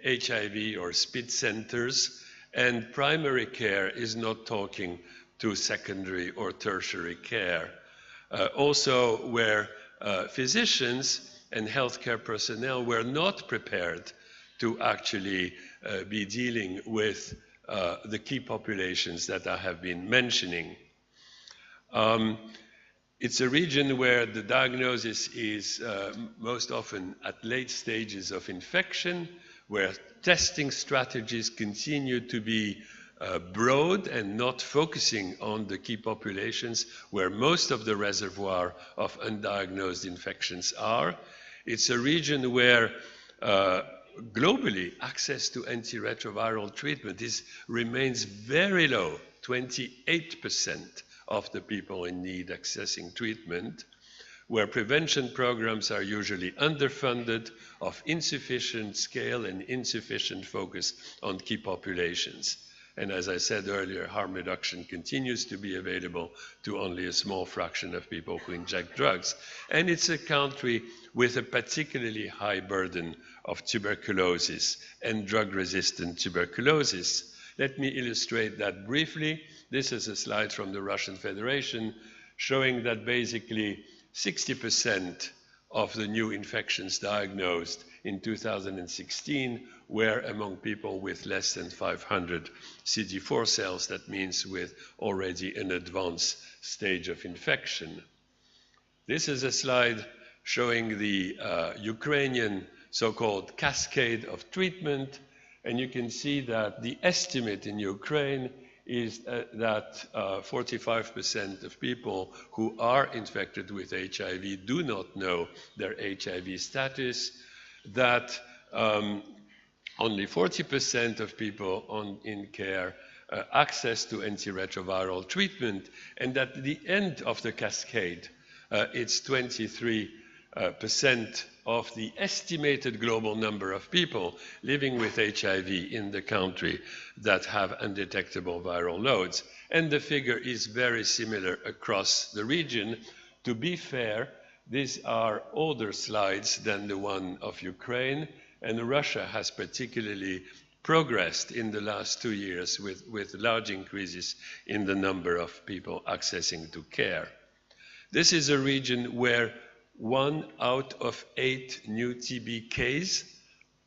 HIV or SPID centers, and primary care is not talking to secondary or tertiary care. Also where physicians and healthcare personnel were not prepared to actually be dealing with the key populations that I have been mentioning. It's a region where the diagnosis is most often at late stages of infection, where testing strategies continue to be broad and not focusing on the key populations where most of the reservoir of undiagnosed infections are. It's a region where globally access to antiretroviral treatment remains very low, 28% of the people in need accessing treatment, where prevention programs are usually underfunded, of insufficient scale and insufficient focus on key populations. And as I said earlier, harm reduction continues to be available to only a small fraction of people who inject drugs. And it's a country with a particularly high burden of tuberculosis and drug-resistant tuberculosis. Let me illustrate that briefly. This is a slide from the Russian Federation showing that basically 60% of the new infections diagnosed in 2016 were among people with less than 500 CD4 cells. That means with already an advanced stage of infection. This is a slide showing the Ukrainian so-called cascade of treatment, and you can see that the estimate in Ukraine is that 45% of people who are infected with HIV do not know their HIV status, that only 40% of people in care access to antiretroviral treatment, and at the end of the cascade, it's 23% of the estimated global number of people living with HIV in the country that have undetectable viral loads. And the figure is very similar across the region. To be fair, these are older slides than the one of Ukraine, and Russia has particularly progressed in the last 2 years with large increases in the number of people accessing to care. This is a region where 1 out of 8 new TB cases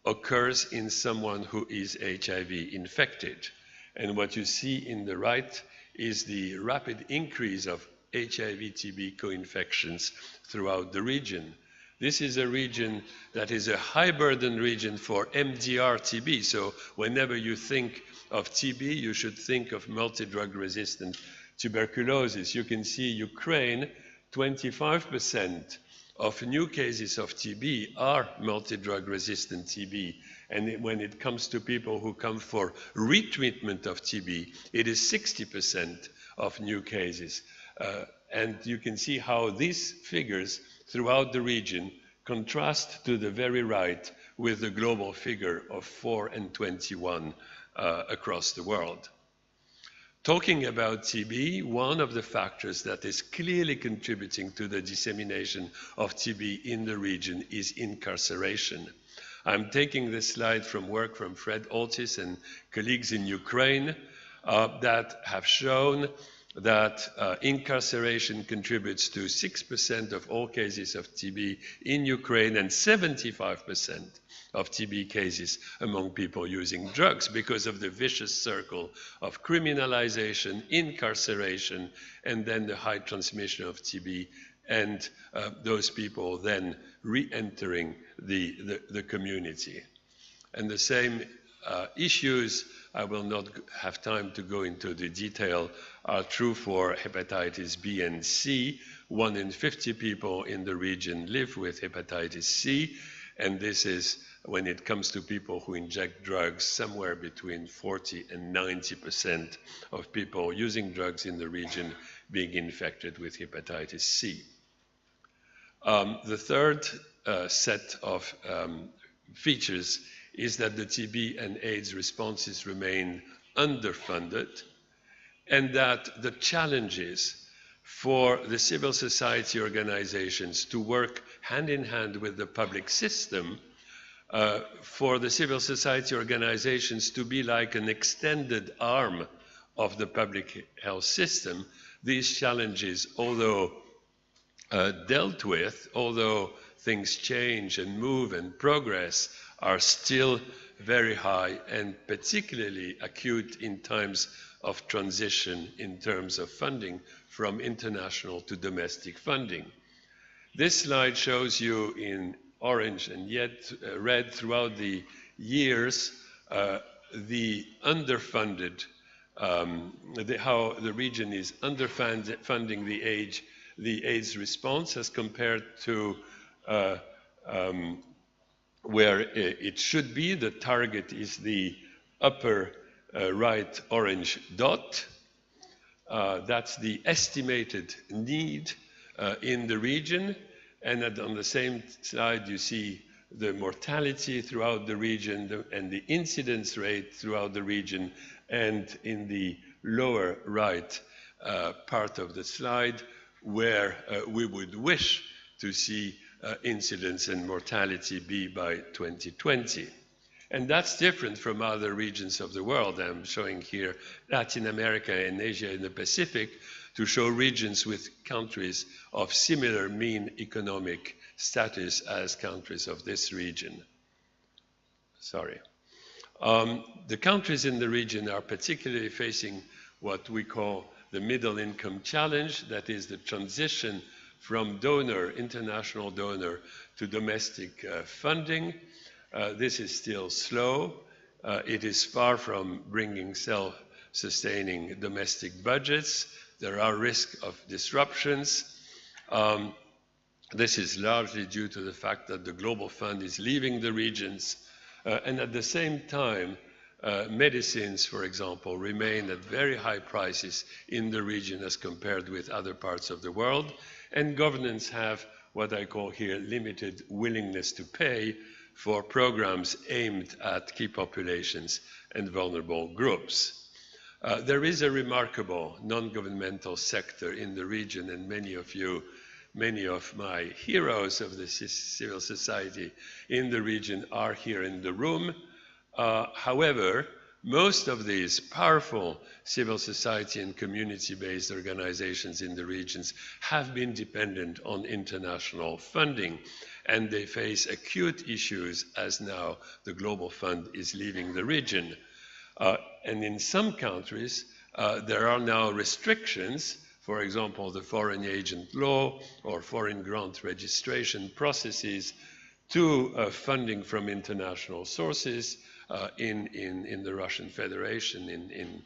occurs in someone who is HIV infected. And what you see in the right is the rapid increase of HIV-TB co-infections throughout the region. This is a region that is a high burden region for MDR-TB. So whenever you think of TB, you should think of multi-drug resistant tuberculosis. You can see Ukraine, 25% of new cases of TB are multi-drug resistant TB. And when it comes to people who come for retreatment of TB, it is 60% of new cases. And you can see how these figures throughout the region contrast to the very right with the global figure of 4 and 21 across the world. Talking about TB, one of the factors that is clearly contributing to the dissemination of TB in the region is incarceration. I'm taking this slide from work from Fred Oltis and colleagues in Ukraine that have shown that incarceration contributes to 6% of all cases of TB in Ukraine and 75% of TB cases among people using drugs because of the vicious circle of criminalization, incarceration, and then the high transmission of TB and those people then re-entering the community. And the same issues, I will not have time to go into the detail, are true for hepatitis B and C. 1 in 50 people in the region live with hepatitis C, and this is, when it comes to people who inject drugs, somewhere between 40 and 90% of people using drugs in the region being infected with hepatitis C. The third set of features is that the TB and AIDS responses remain underfunded, and that the challenges for the civil society organizations to work hand in hand with the public system, for the civil society organizations to be like an extended arm of the public health system, these challenges, although dealt with, although things change and move and progress, are still very high and particularly acute in times of transition in terms of funding from international to domestic funding. This slide shows you in orange and yet red throughout the years the underfunded, how the region is underfunding the AIDS response as compared to where it should be. The target is the upper right orange dot. That's the estimated need in the region. And on the same slide, you see the mortality throughout the region and the incidence rate throughout the region. And in the lower right part of the slide, where we would wish to see incidence and mortality be by 2020. And that's different from other regions of the world. I'm showing here Latin America and Asia and the Pacific to show regions with countries of similar mean economic status as countries of this region. Sorry. The countries in the region are particularly facing what we call the middle income challenge, that is the transition from donor, international donor, to domestic funding. This is still slow. It is far from bringing self-sustaining domestic budgets. There are risks of disruptions. This is largely due to the fact that the global fund is leaving the regions. And at the same time, medicines, for example, remain at very high prices in the region as compared with other parts of the world. And governments have what I call here limited willingness to pay for programs aimed at key populations and vulnerable groups. There is a remarkable non-governmental sector in the region, and many of my heroes of the civil society in the region are here in the room. However, most of these powerful civil society and community-based organizations in the regions have been dependent on international funding, and they face acute issues as now the global fund is leaving the region. And in some countries, there are now restrictions, for example, the foreign agent law or foreign grant registration processes to funding from international sources in the Russian Federation, in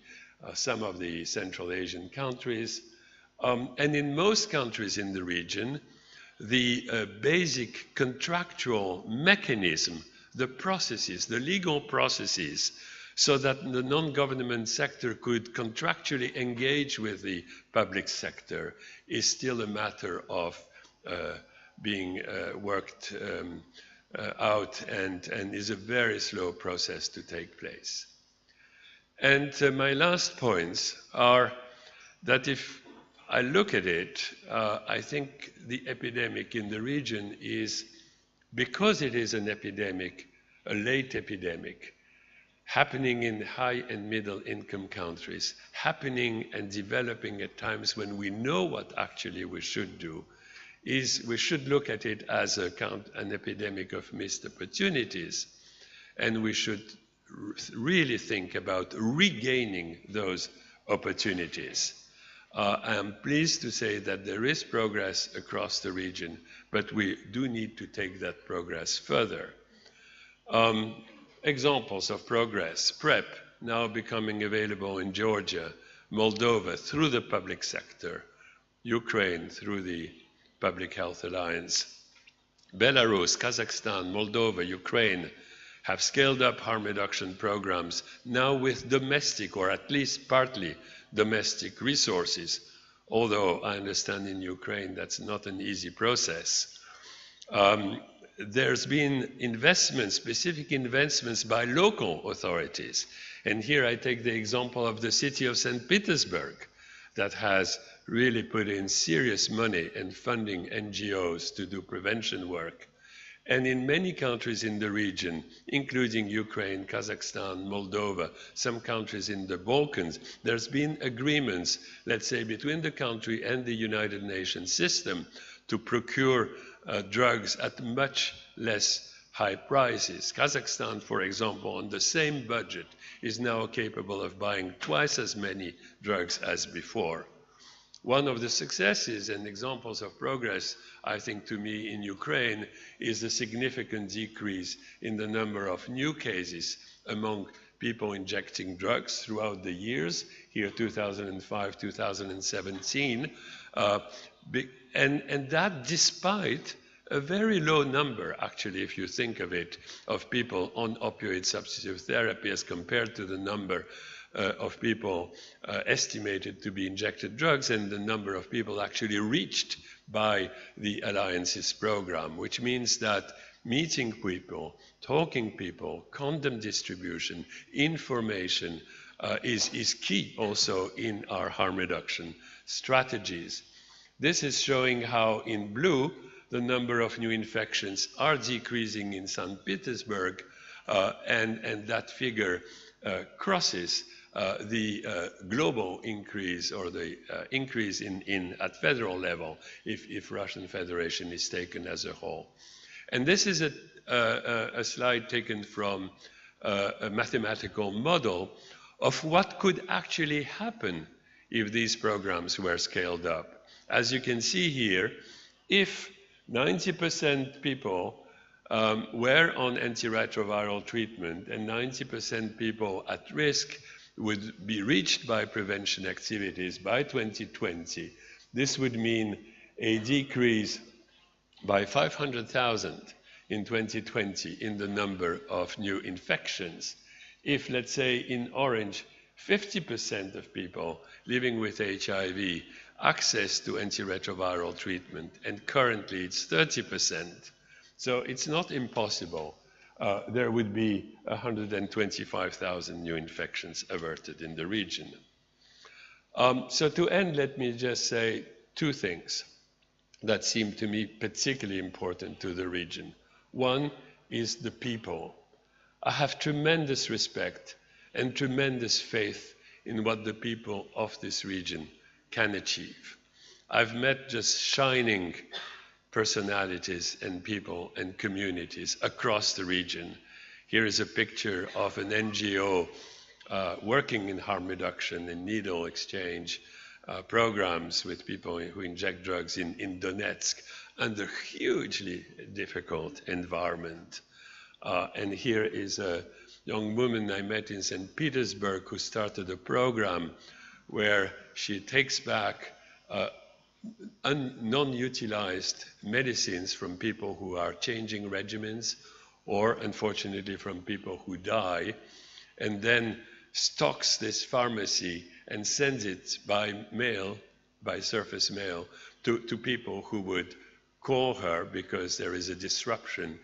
some of the Central Asian countries. And in most countries in the region, the basic contractual mechanism, the processes, the legal processes, so that the non-government sector could contractually engage with the public sector is still a matter of being worked out and is a very slow process to take place. And my last points are that if I look at it, I think the epidemic in the region is, because it is an epidemic, a late epidemic, happening in high and middle income countries, happening and developing at times when we know what actually we should do, is we should look at it as an epidemic of missed opportunities, and we should really think about regaining those opportunities. I am pleased to say that there is progress across the region, but we do need to take that progress further. Examples of progress: PrEP now becoming available in Georgia, Moldova through the public sector, Ukraine through the Public Health Alliance. Belarus, Kazakhstan, Moldova, Ukraine have scaled up harm reduction programs, now with domestic, or at least partly domestic resources, although I understand in Ukraine that's not an easy process. There's been investments, specific investments by local authorities. And here I take the example of the city of St. Petersburg that has really put in serious money and funding NGOs to do prevention work. And in many countries in the region, including Ukraine, Kazakhstan, Moldova, some countries in the Balkans, there's been agreements, let's say, between the country and the United Nations system to procure drugs at much less high prices. Kazakhstan, for example, on the same budget, is now capable of buying twice as many drugs as before. One of the successes and examples of progress, I think, to me in Ukraine is the significant decrease in the number of new cases among people injecting drugs throughout the years, here 2005, 2017, and that despite a very low number, actually, if you think of it, of people on opioid substitute therapy as compared to the number of people estimated to be injected drugs and the number of people actually reached by the Alliances program, which means that meeting people, talking people, condom distribution, information is key also in our harm reduction strategies. This is showing how in blue the number of new infections are decreasing in St. Petersburg, and that figure crosses the global increase, or the increase at federal level, if Russian Federation is taken as a whole. And this is a slide taken from a mathematical model of what could actually happen if these programs were scaled up. As you can see here, if 90% people were on antiretroviral treatment and 90% people at risk would be reached by prevention activities by 2020, this would mean a decrease by 500,000 in 2020 in the number of new infections. If, let's say, in orange, 50% of people living with HIV access to antiretroviral treatment, and currently it's 30%. So it's not impossible. There would be 125,000 new infections averted in the region. So to end, let me just say two things that seem to me particularly important to the region. One is the people. I have tremendous respect and tremendous faith in what the people of this region can achieve. I've met just shining personalities and people and communities across the region. Here is a picture of an NGO working in harm reduction and needle exchange programs with people who inject drugs in Donetsk under hugely difficult environment. And here is a young woman I met in St. Petersburg who started a program where she takes back non-utilized medicines from people who are changing regimens, or unfortunately from people who die, and then stocks this pharmacy and sends it by mail, by surface mail, to people who would call her because there is a disruption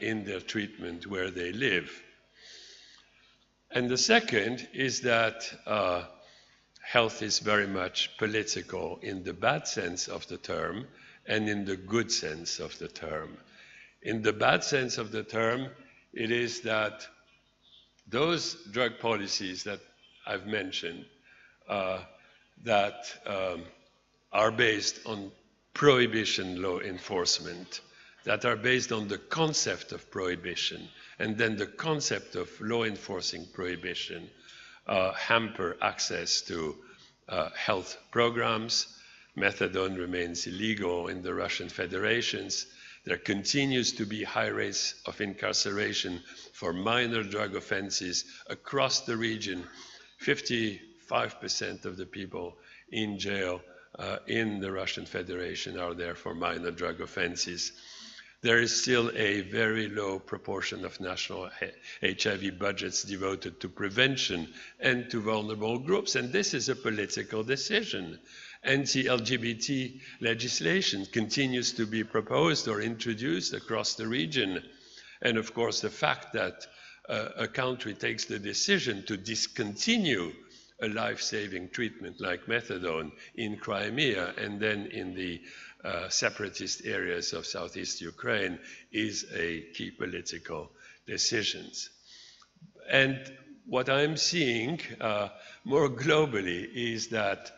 in their treatment where they live. And the second is that health is very much political in the bad sense of the term and in the good sense of the term. In the bad sense of the term, it is that those drug policies that I've mentioned that are based on prohibition law enforcement, that are based on the concept of prohibition, and then the concept of law enforcing prohibition hamper access to health programs. Methadone remains illegal in the Russian Federations. There continues to be high rates of incarceration for minor drug offenses across the region. 55% of the people in jail in the Russian Federation are there for minor drug offenses. There is still a very low proportion of national HIV budgets devoted to prevention and to vulnerable groups, and this is a political decision. Anti-LGBT legislation continues to be proposed or introduced across the region. And of course, the fact that a country takes the decision to discontinue a life-saving treatment like methadone in Crimea and then in the separatist areas of southeast Ukraine is a key political decision. And what I'm seeing more globally is that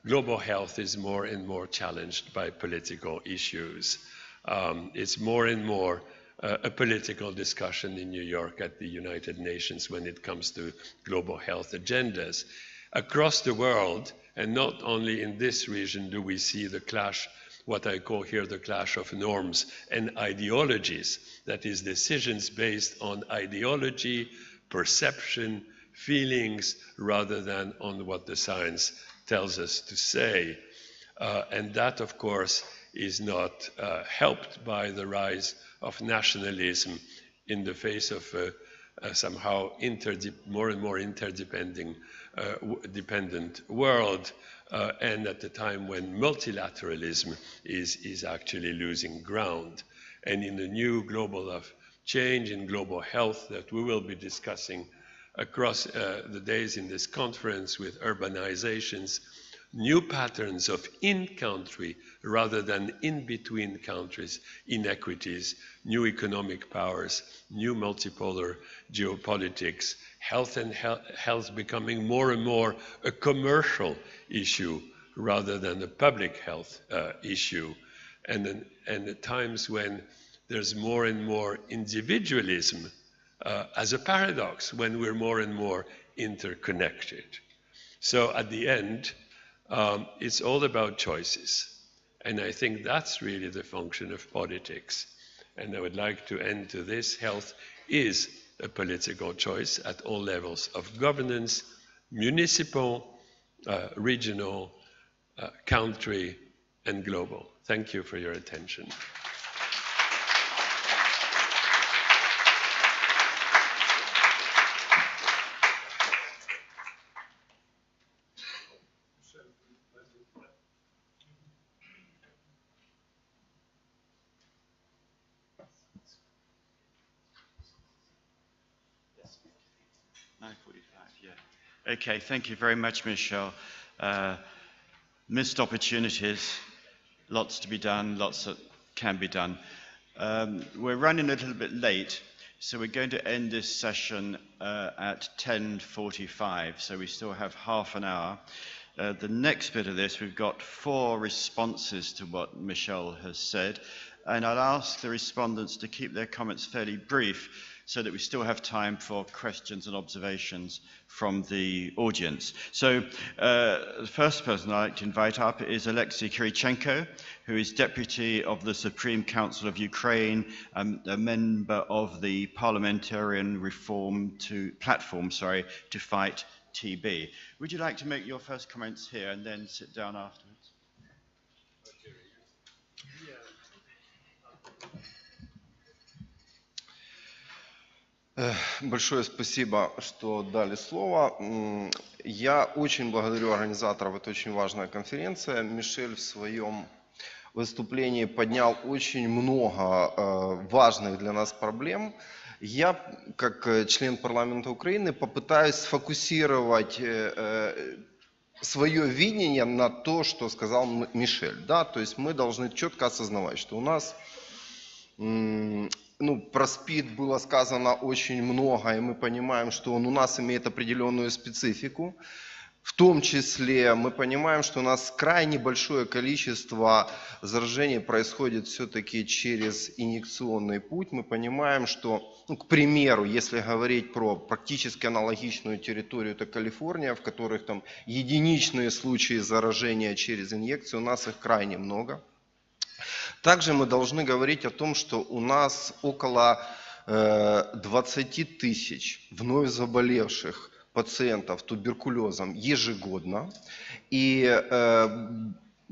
global health is more and more challenged by political issues. It's more and more a political discussion in New York at the United Nations when it comes to global health agendas. Across the world, and not only in this region, do we see the clash, what I call here the clash of norms and ideologies, that is, decisions based on ideology, perception, feelings, rather than on what the science tells us to say. And that, of course, is not helped by the rise of nationalism in the face of somehow more and more interdependent world, and at the time when multilateralism is actually losing ground. And in the new global of change in global health that we will be discussing across the days in this conference with urbanizations, new patterns of in-country rather than in-between countries inequities, new economic powers, new multipolar geopolitics, health and health becoming more and more a commercial issue rather than a public health issue, and at times when there's more and more individualism as a paradox, when we're more and more interconnected. So at the end, it's all about choices. And I think that's really the function of politics. And I would like to end to this. Health is a political choice at all levels of governance, municipal, regional, country, and global. Thank you for your attention. Okay, thank you very much, Michel. Missed opportunities, lots to be done, lots that can be done. We're running a little bit late, so we're going to end this session at 10:45, so we still have half an hour. The next bit of this, we've got 4 responses to what Michel has said, and I'll ask the respondents to keep their comments fairly brief, so that we still have time for questions and observations from the audience. So the first person I'd like to invite up is Alexei Kirichenko, who is Deputy of the Supreme Council of Ukraine, a member of the Parliamentarian Platform to fight TB. Would you like to make your first comments here and then sit down afterwards? Большое спасибо, что дали слово. Я очень благодарю организаторов, это очень важная конференция. Мишель в своем выступлении поднял очень много важных для нас проблем. Я, как член парламента Украины, попытаюсь сфокусировать свое видение на то, что сказал Мишель. Да? То есть мы должны четко осознавать, что у нас, про СПИД было сказано очень много, и мы понимаем, что он у нас имеет определенную специфику. В том числе мы понимаем, что у нас крайне большое количество заражений происходит все-таки через инъекционный путь. Мы понимаем, что, к примеру, если говорить про практически аналогичную территорию, это Калифорния, в которых там единичные случаи заражения через инъекцию, у нас их крайне много. Также мы должны говорить о том, что у нас около 20 тысяч вновь заболевших пациентов туберкулезом ежегодно, и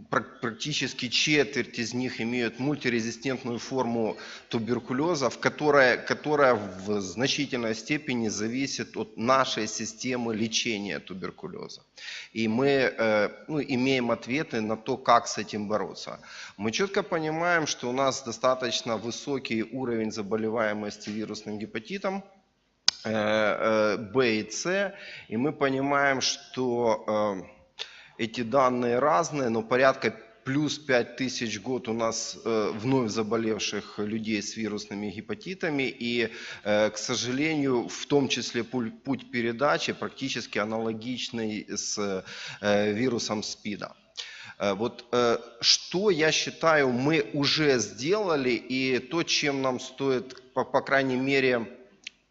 практически четверть из них имеют мультирезистентную форму туберкулеза, которая в значительной степени зависит от нашей системы лечения туберкулеза. И мы имеем ответы на то, как с этим бороться. Мы четко понимаем, что у нас достаточно высокий уровень заболеваемости вирусным гепатитом Б и С, и мы понимаем, что эти данные разные, но порядка плюс 5000 в год у нас вновь заболевших людей с вирусными гепатитами, и, к сожалению, в том числе путь передачи практически аналогичный с вирусом СПИДа. Вот что, я считаю, мы уже сделали, и то, чем нам стоит, по крайней мере,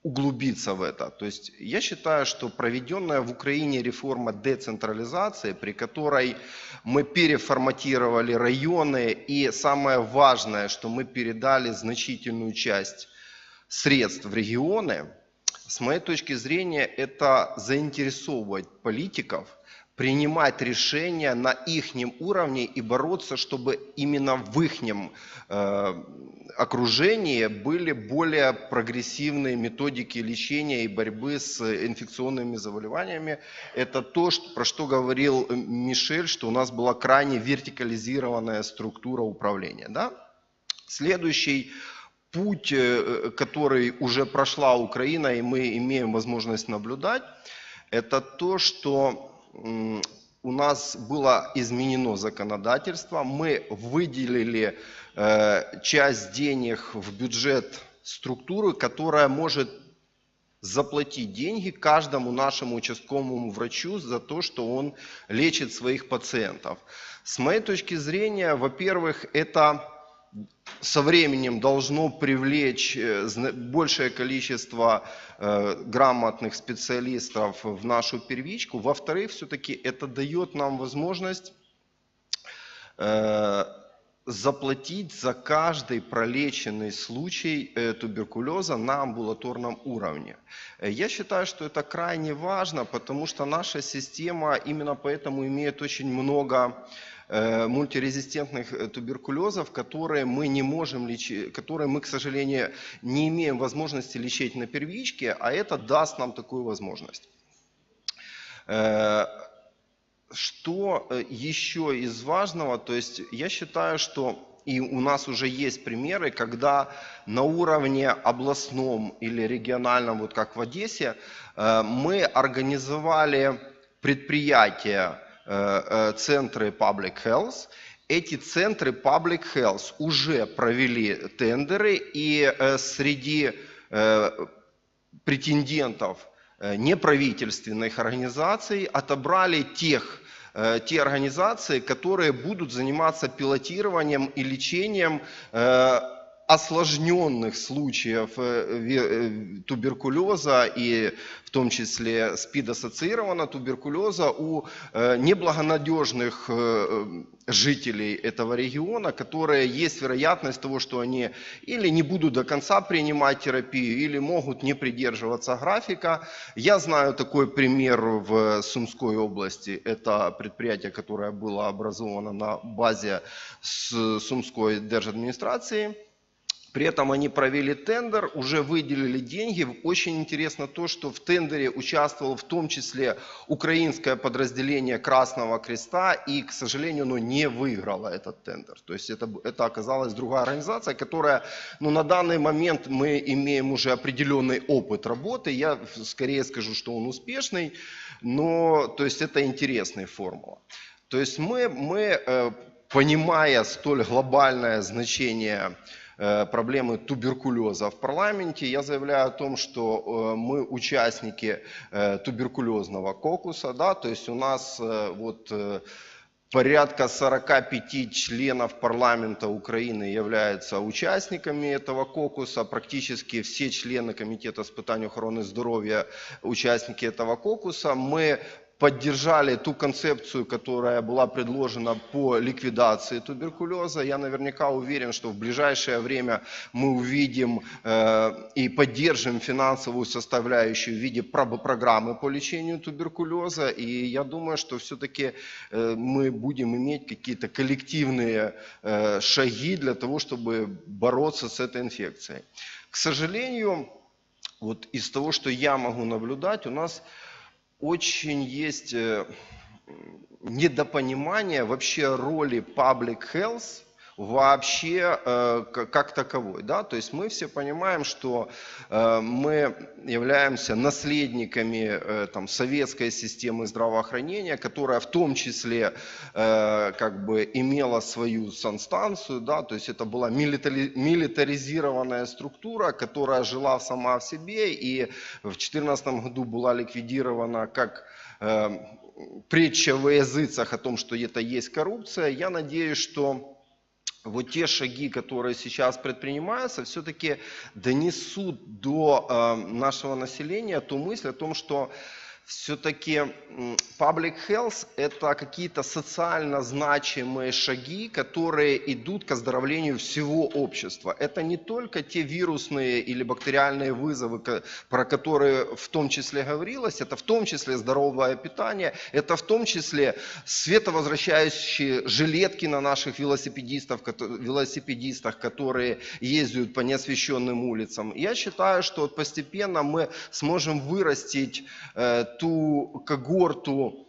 углубиться в это. То есть я считаю, что проведенная в Украине реформа децентрализации, при которой мы переформатировали районы, и самое важное, что мы передали значительную часть средств в регионы, с моей точки зрения, это заинтересовывать политиков, принимать решения на их уровне и бороться, чтобы именно в их окружении были более прогрессивные методики лечения и борьбы с инфекционными заболеваниями. Это то, про что говорил Мишель, что у нас была крайне вертикализированная структура управления. Да? Следующий путь, который уже прошла Украина, и мы имеем возможность наблюдать, это то, что у нас было изменено законодательство, мы выделили часть денег в бюджет структуры, которая может заплатить деньги каждому нашему участковому врачу за то, что он лечит своих пациентов. С моей точки зрения, во-первых, это со временем должно привлечь большее количество грамотных специалистов в нашу первичку. Во-вторых, все-таки это дает нам возможность заплатить за каждый пролеченный случай туберкулеза на амбулаторном уровне. Я считаю, что это крайне важно, потому что наша система именно поэтому имеет очень много мультирезистентных туберкулезов, которые мы не можем лечить, которые мы, к сожалению, не имеем возможности лечить на первичке, а это даст нам такую возможность. Что еще из важного, то есть я считаю, что и у нас уже есть примеры, когда на уровне областном или региональном, вот как в Одессе, мы организовали предприятия, центры Public Health. Эти центры Public Health уже провели тендеры, и среди претендентов неправительственных организаций отобрали те организации, которые будут заниматься пилотированием и лечением осложненных случаев туберкулеза и в том числе СПИД-ассоциированного туберкулеза у неблагонадежных жителей этого региона, которые есть вероятность того, что они или не будут до конца принимать терапию, или могут не придерживаться графика. Я знаю такой пример в Сумской области. Это предприятие, которое было образовано на базе Сумской держадминистрации. При этом они провели тендер, уже выделили деньги. Очень интересно то, что в тендере участвовало в том числе украинское подразделение Красного Креста, и, к сожалению, оно не выиграло этот тендер. То есть это оказалась другая организация, которая, на данный момент мы имеем уже определенный опыт работы. Я скорее скажу, что он успешный, но то есть это интересная формула. То есть мы понимая столь глобальное значение проблемы туберкулеза в парламенте, я заявляю о том, что мы участники туберкулезного кокуса, да, то есть у нас порядка 45 членов парламента Украины являются участниками этого кокуса, практически все члены Комитета с питань охороны здоровья участники этого кокуса. Мы поддержали ту концепцию, которая была предложена по ликвидации туберкулеза. Я наверняка уверен, что в ближайшее время мы увидим и поддержим финансовую составляющую в виде программы по лечению туберкулеза. И я думаю, что все-таки мы будем иметь какие-то коллективные шаги для того, чтобы бороться с этой инфекцией. К сожалению, вот из того, что я могу наблюдать, у нас очень есть недопонимание вообще роли public health вообще как таковой. Да? То есть мы все понимаем, что мы являемся наследниками советской системы здравоохранения, которая в том числе имела свою санстанцию, да? То есть это была милитаризированная структура, которая жила сама в себе и в 2014 году была ликвидирована как притча во языцах о том, что это есть коррупция. Я надеюсь, что вот те шаги, которые сейчас предпринимаются, все-таки донесут до нашего населения ту мысль о том, что все-таки public health – это какие-то социально значимые шаги, которые идут к оздоровлению всего общества. Это не только те вирусные или бактериальные вызовы, про которые в том числе говорилось, это в том числе здоровое питание, это в том числе световозвращающие жилетки на наших велосипедистах, которые ездят по неосвещенным улицам. Я считаю, что постепенно мы сможем вырастить ту когорту,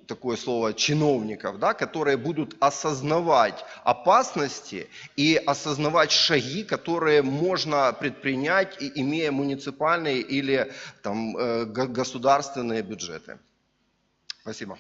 такое слово, чиновников, да, которые будут осознавать опасности и осознавать шаги, которые можно предпринять, имея муниципальные или государственные бюджеты. Спасибо.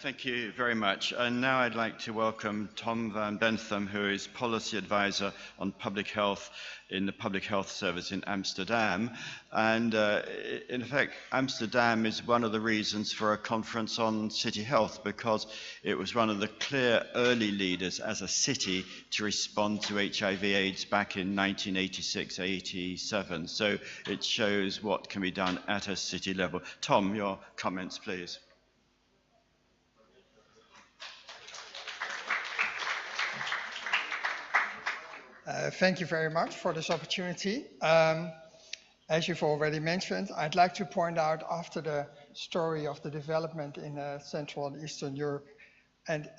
Thank you very much. And now I'd like to welcome Tom van Bentham, who is Policy Advisor on Public Health in the Public Health Service in Amsterdam. And in effect, Amsterdam is one of the reasons for a conference on city health, because it was one of the clear early leaders as a city to respond to HIV/AIDS back in 1986-87. So it shows what can be done at a city level. Tom, your comments, please. Thank you very much for this opportunity. As you've already mentioned, I'd like to point out, after the story of the development in Central and Eastern Europe and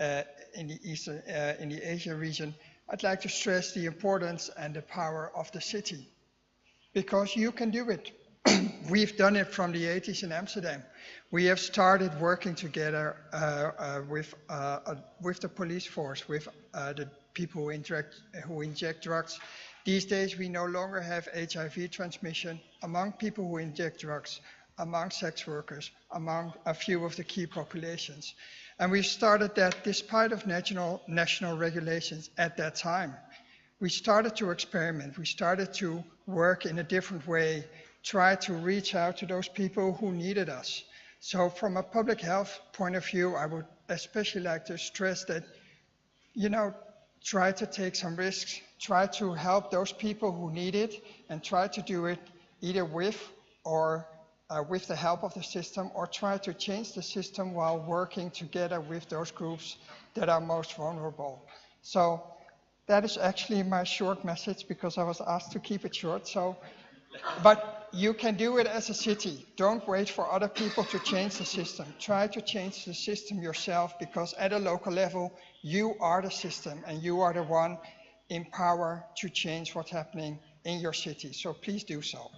in the Asia region, I'd like to stress the importance and the power of the city, because you can do it. We've done it from the 80s in Amsterdam. We have started working together with the police force, with the people who inject drugs. These days, we no longer have HIV transmission among people who inject drugs, among sex workers, among a few of the key populations. And we started that despite of national regulations at that time. We started to experiment. We started to work in a different way, try to reach out to those people who needed us. So from a public health point of view, I would especially like to stress that, try to take some risks, try to help those people who need it, and try to do it either with or with the help of the system, or try to change the system while working together with those groups that are most vulnerable. So that is actually my short message, because I was asked to keep it short. So, but you can do it as a city. Don't wait for other people to change the system. Try to change the system yourself, because at a local level, you are the system and you are the one in power to change what's happening in your city. So please do so.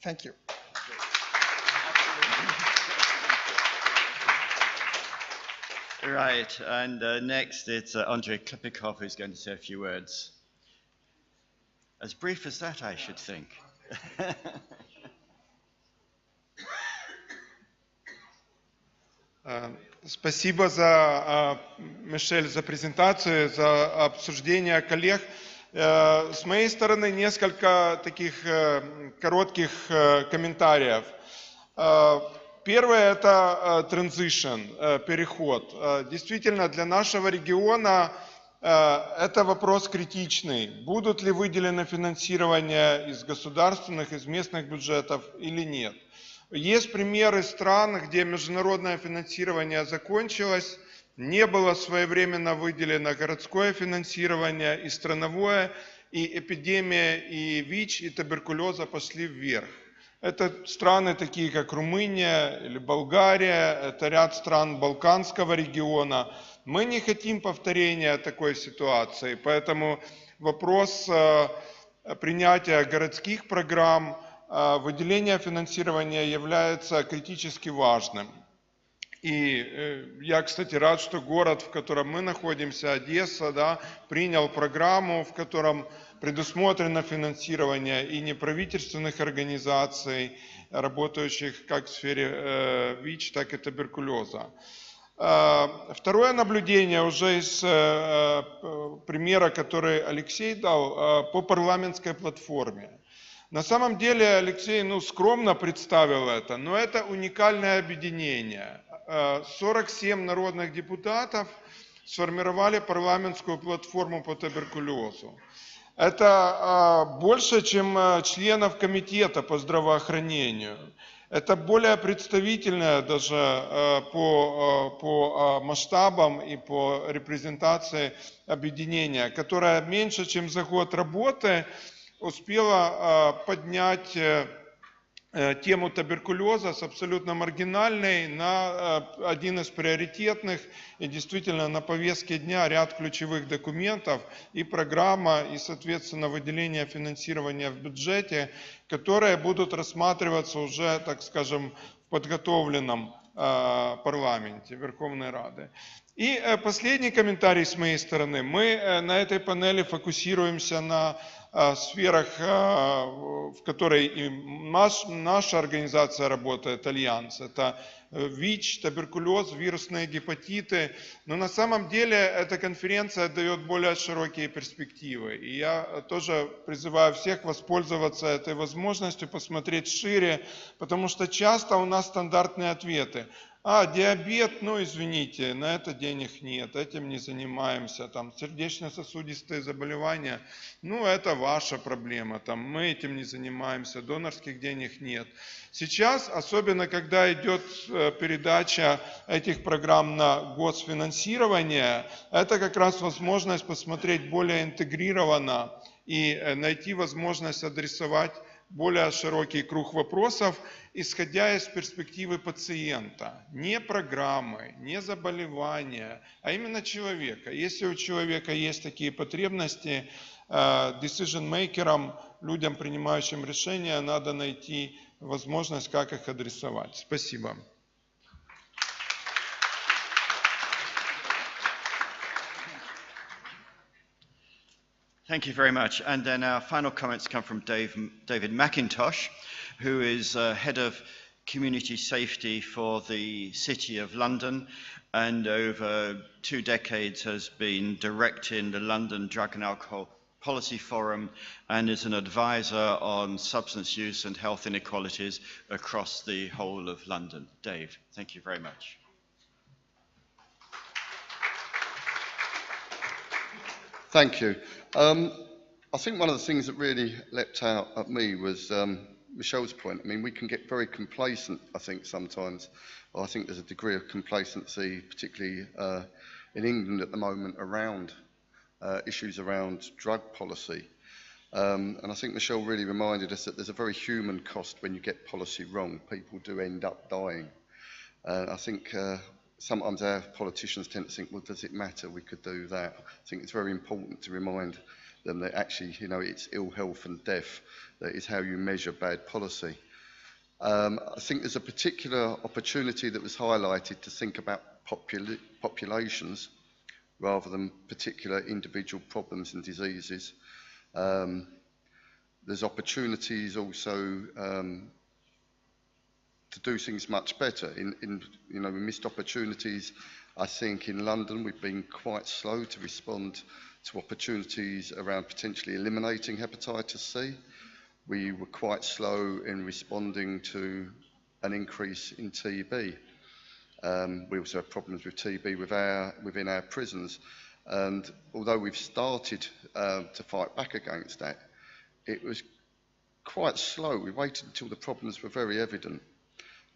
Thank you. Right, and next it's Andrei Klепиков who's going to say a few words. As brief as that, I should think. Спасибо Мишель, за презентацию, за обсуждение коллег. С моей стороны несколько таких коротких комментариев. Первое – это transition, переход. Действительно, для нашего региона это вопрос критичный. Будут ли выделены финансирование из государственных, из местных бюджетов или нет? Есть примеры стран, где международное финансирование закончилось, не было своевременно выделено городское финансирование и страновое, и эпидемия, и ВИЧ, и туберкулеза пошли вверх. Это страны такие, как Румыния или Болгария, это ряд стран Балканского региона. Мы не хотим повторения такой ситуации, поэтому вопрос принятия городских программ, выделения финансирования является критически важным. И я, кстати, рад, что город, в котором мы находимся, Одесса, принял программу, в котором предусмотрено финансирование и неправительственных организаций, работающих как в сфере ВИЧ, так и туберкулеза. Второе наблюдение уже из примера, который Алексей дал, по парламентской платформе. На самом деле Алексей скромно представил это, но это уникальное объединение. 47 народных депутатов сформировали парламентскую платформу по туберкулезу. Это больше, чем членов комитета по здравоохранению. Это более представительное даже по масштабам и по репрезентации объединения, которое меньше, чем за год работы успела поднять тему туберкулеза с абсолютно маргинальной на один из приоритетных и действительно на повестке дня ряд ключевых документов и программа, и, соответственно, выделение финансирования в бюджете, которые будут рассматриваться уже, так скажем, в подготовленном парламенте Верховной Рады. И последний комментарий с моей стороны. Мы на этой панели фокусируемся на сферах, в которой и наша организация работает, Альянс. Это ВИЧ, туберкулез, вирусные гепатиты. Но на самом деле эта конференция дает более широкие перспективы. И я тоже призываю всех воспользоваться этой возможностью, посмотреть шире, потому что часто у нас стандартные ответы. Диабет, извините, на это денег нет, этим не занимаемся, сердечно-сосудистые заболевания, это ваша проблема, мы этим не занимаемся, донорских денег нет. Сейчас, особенно когда идет передача этих программ на госфинансирование, это как раз возможность посмотреть более интегрированно и найти возможность адресовать более широкий круг вопросов, исходя из перспективы пациента. Не программы, не заболевания, а именно человека. Если у человека есть такие потребности, decision-makерам, людям, принимающим решения, надо найти возможность, как их адресовать. Спасибо. Thank you very much. And then our final comments come from David McIntosh, who is Head of Community Safety for the City of London and over 2 decades has been directing the London Drug and Alcohol Policy Forum and is an advisor on substance use and health inequalities across the whole of London. Dave, thank you very much. Thank you. I think one of the things that really leapt out at me was Michel's point. We can get very complacent, I think, sometimes. I think there's a degree of complacency, particularly in England at the moment, around issues around drug policy. And I think Michel really reminded us that there's a very human cost when you get policy wrong. People do end up dying. I think sometimes our politicians tend to think, well, does it matter? We could do that. I think it's very important to remind them that actually, you know, it's ill health and death that is how you measure bad policy. I think there's a particular opportunity that was highlighted to think about populations rather than particular individual problems and diseases. There's opportunities also to do things much better. You know, we missed opportunities. I think in London we've been quite slow to respond to opportunities around potentially eliminating hepatitis C. We were quite slow in responding to an increase in TB. We also have problems with TB within our prisons. And although we've started to fight back against that, it was quite slow. We waited until the problems were very evident.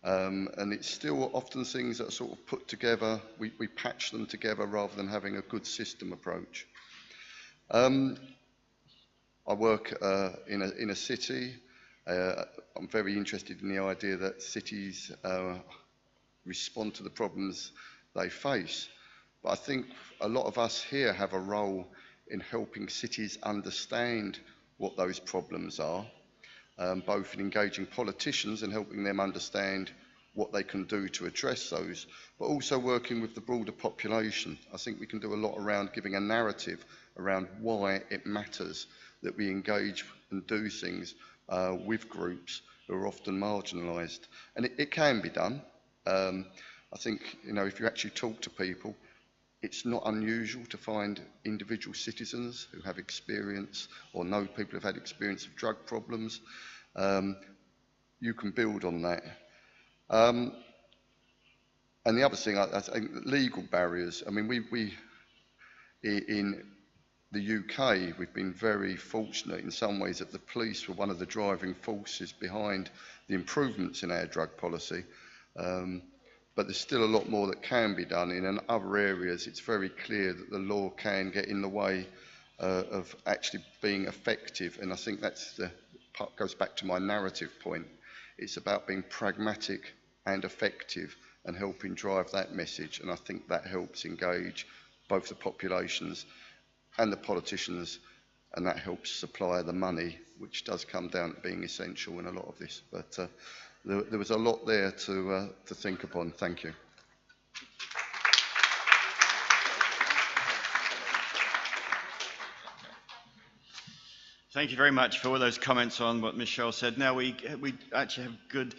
And it's still often things that are sort of put together, we patch them together rather than having a good system approach. I work in a city. I'm very interested in the idea that cities respond to the problems they face. But I think a lot of us here have a role in helping cities understand what those problems are, both in engaging politicians and helping them understand what they can do to address those, but also working with the broader population. I think we can do a lot around giving a narrative around why it matters that we engage and do things with groups who are often marginalised. And it can be done. I think, you know, if you actually talk to people, it's not unusual to find individual citizens who have experience or know people who've had experience of drug problems. You can build on that. And the other thing, I think legal barriers. I mean, we in the UK, we've been very fortunate in some ways that the police were one of the driving forces behind the improvements in our drug policy. But there's still a lot more that can be done. In other areas, it's very clear that the law can get in the way of actually being effective. And I think that's the part goes back to my narrative point. It's about being pragmatic and effective and helping drive that message. And I think that helps engage both the populations and the politicians, and that helps supply the money, which does come down to being essential in a lot of this. But there was a lot there to think upon. Thank you. Thank you very much for all those comments on what Michel said. Now we actually have good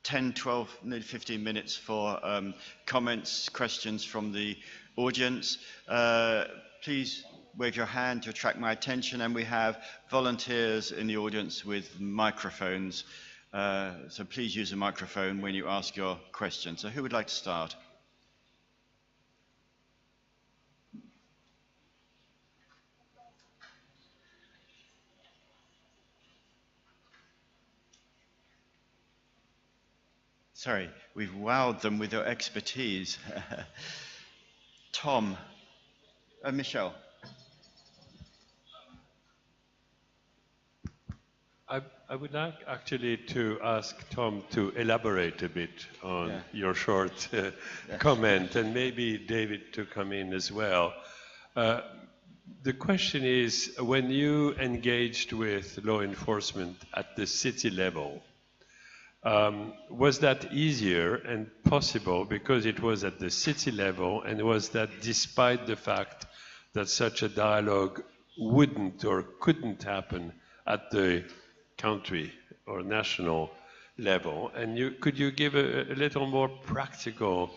10, 12, nearly 15 minutes for comments, questions from the audience. Please wave your hand to attract my attention, and we have volunteers in the audience with microphones. So please use a microphone when you ask your question. So who would like to start? Sorry, we've wowed them with your expertise. Tom, Michel. I would like actually to ask Tom to elaborate a bit on your short comment, and maybe David to come in as well. The question is, when you engaged with law enforcement at the city level, was that easier and possible because it was at the city level, and was that despite the fact that such a dialogue wouldn't or couldn't happen at the country or national level? And could you give a little more practical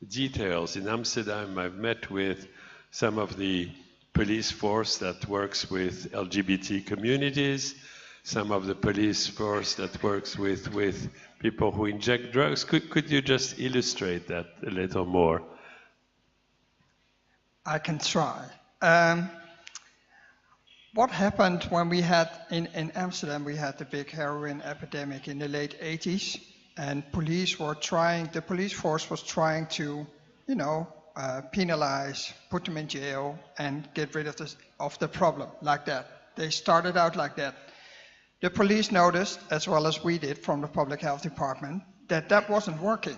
details? In Amsterdam, I've met with some of the police force that works with LGBT communities, some of the police force that works with people who inject drugs. Could you just illustrate that a little more? I can try. What happened when we had, in Amsterdam, we had the big heroin epidemic in the late 80s, and the police force was trying to, you know, penalize, put them in jail, and get rid of the problem like that. They started out like that. The police noticed, as well as we did from the public health department, that that wasn't working.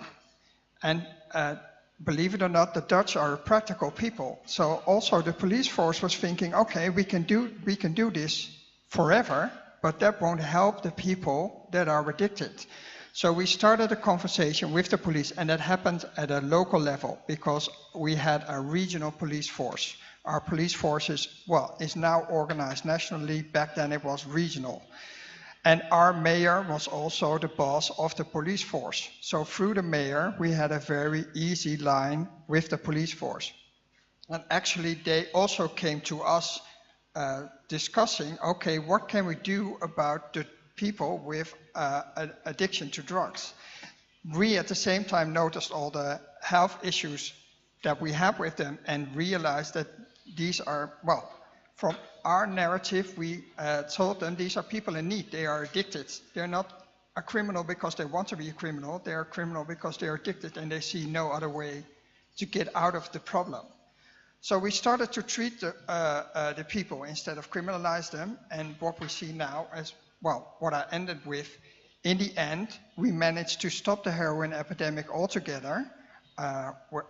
And believe it or not, the Dutch are practical people. So also the police force was thinking, okay, we can do this forever, but that won't help the people that are addicted. So we started a conversation with the police, and that happened at a local level because we had a regional police force. Our police force is now organized nationally. Back then it was regional. And our mayor was also the boss of the police force. So through the mayor, we had a very easy line with the police force. And actually they also came to us discussing, okay, what can we do about the people with addiction to drugs? We at the same time noticed all the health issues that we have with them and realized that these are, well, from our narrative, we told them these are people in need. They are addicted. They're not a criminal because they want to be a criminal. They are a criminal because they are addicted and they see no other way to get out of the problem. So we started to treat the people instead of criminalize them. And what we see now is, well, what I ended with, in the end, we managed to stop the heroin epidemic altogether.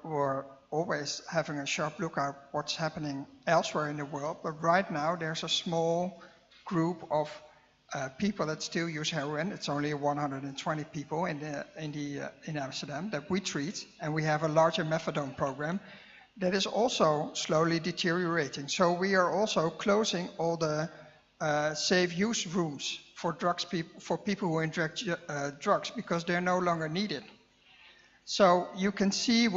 We're always having a sharp look at what's happening elsewhere in the world, but right now there's a small group of people that still use heroin. It's only 120 people in Amsterdam that we treat, and we have a larger methadone program that is also slowly deteriorating. So we are also closing all the safe use rooms for people who inject drugs because they're no longer needed. So you can see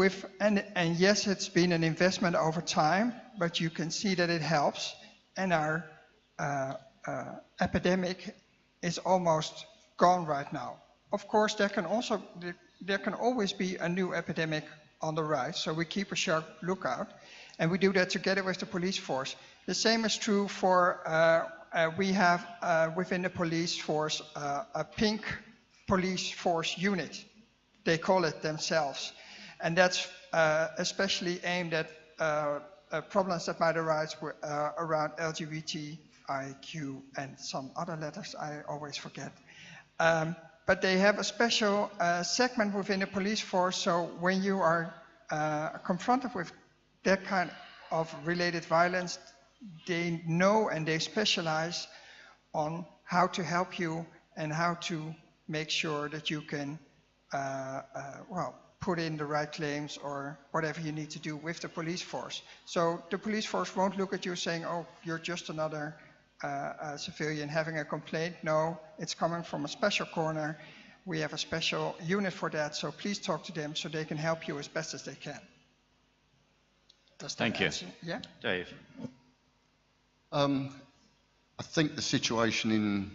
and yes, it's been an investment over time, but you can see that it helps, and our epidemic is almost gone right now. Of course, there can always be a new epidemic on the rise, so we keep a sharp lookout, and we do that together with the police force. The same is true for, we have within the police force a pink police force unit. They call it themselves. And that's especially aimed at problems that might arise around LGBTIQ and some other letters I always forget. But they have a special segment within the police force, so when you are confronted with that kind of related violence, they know and they specialize on how to help you and how to make sure that you can put in the right claims or whatever you need to do with the police force. So the police force won't look at you saying, oh, you're just another civilian having a complaint. No, it's coming from a special corner. We have a special unit for that, so please talk to them so they can help you as best as they can. Thank you. Answer? Yeah? Dave. I think the situation in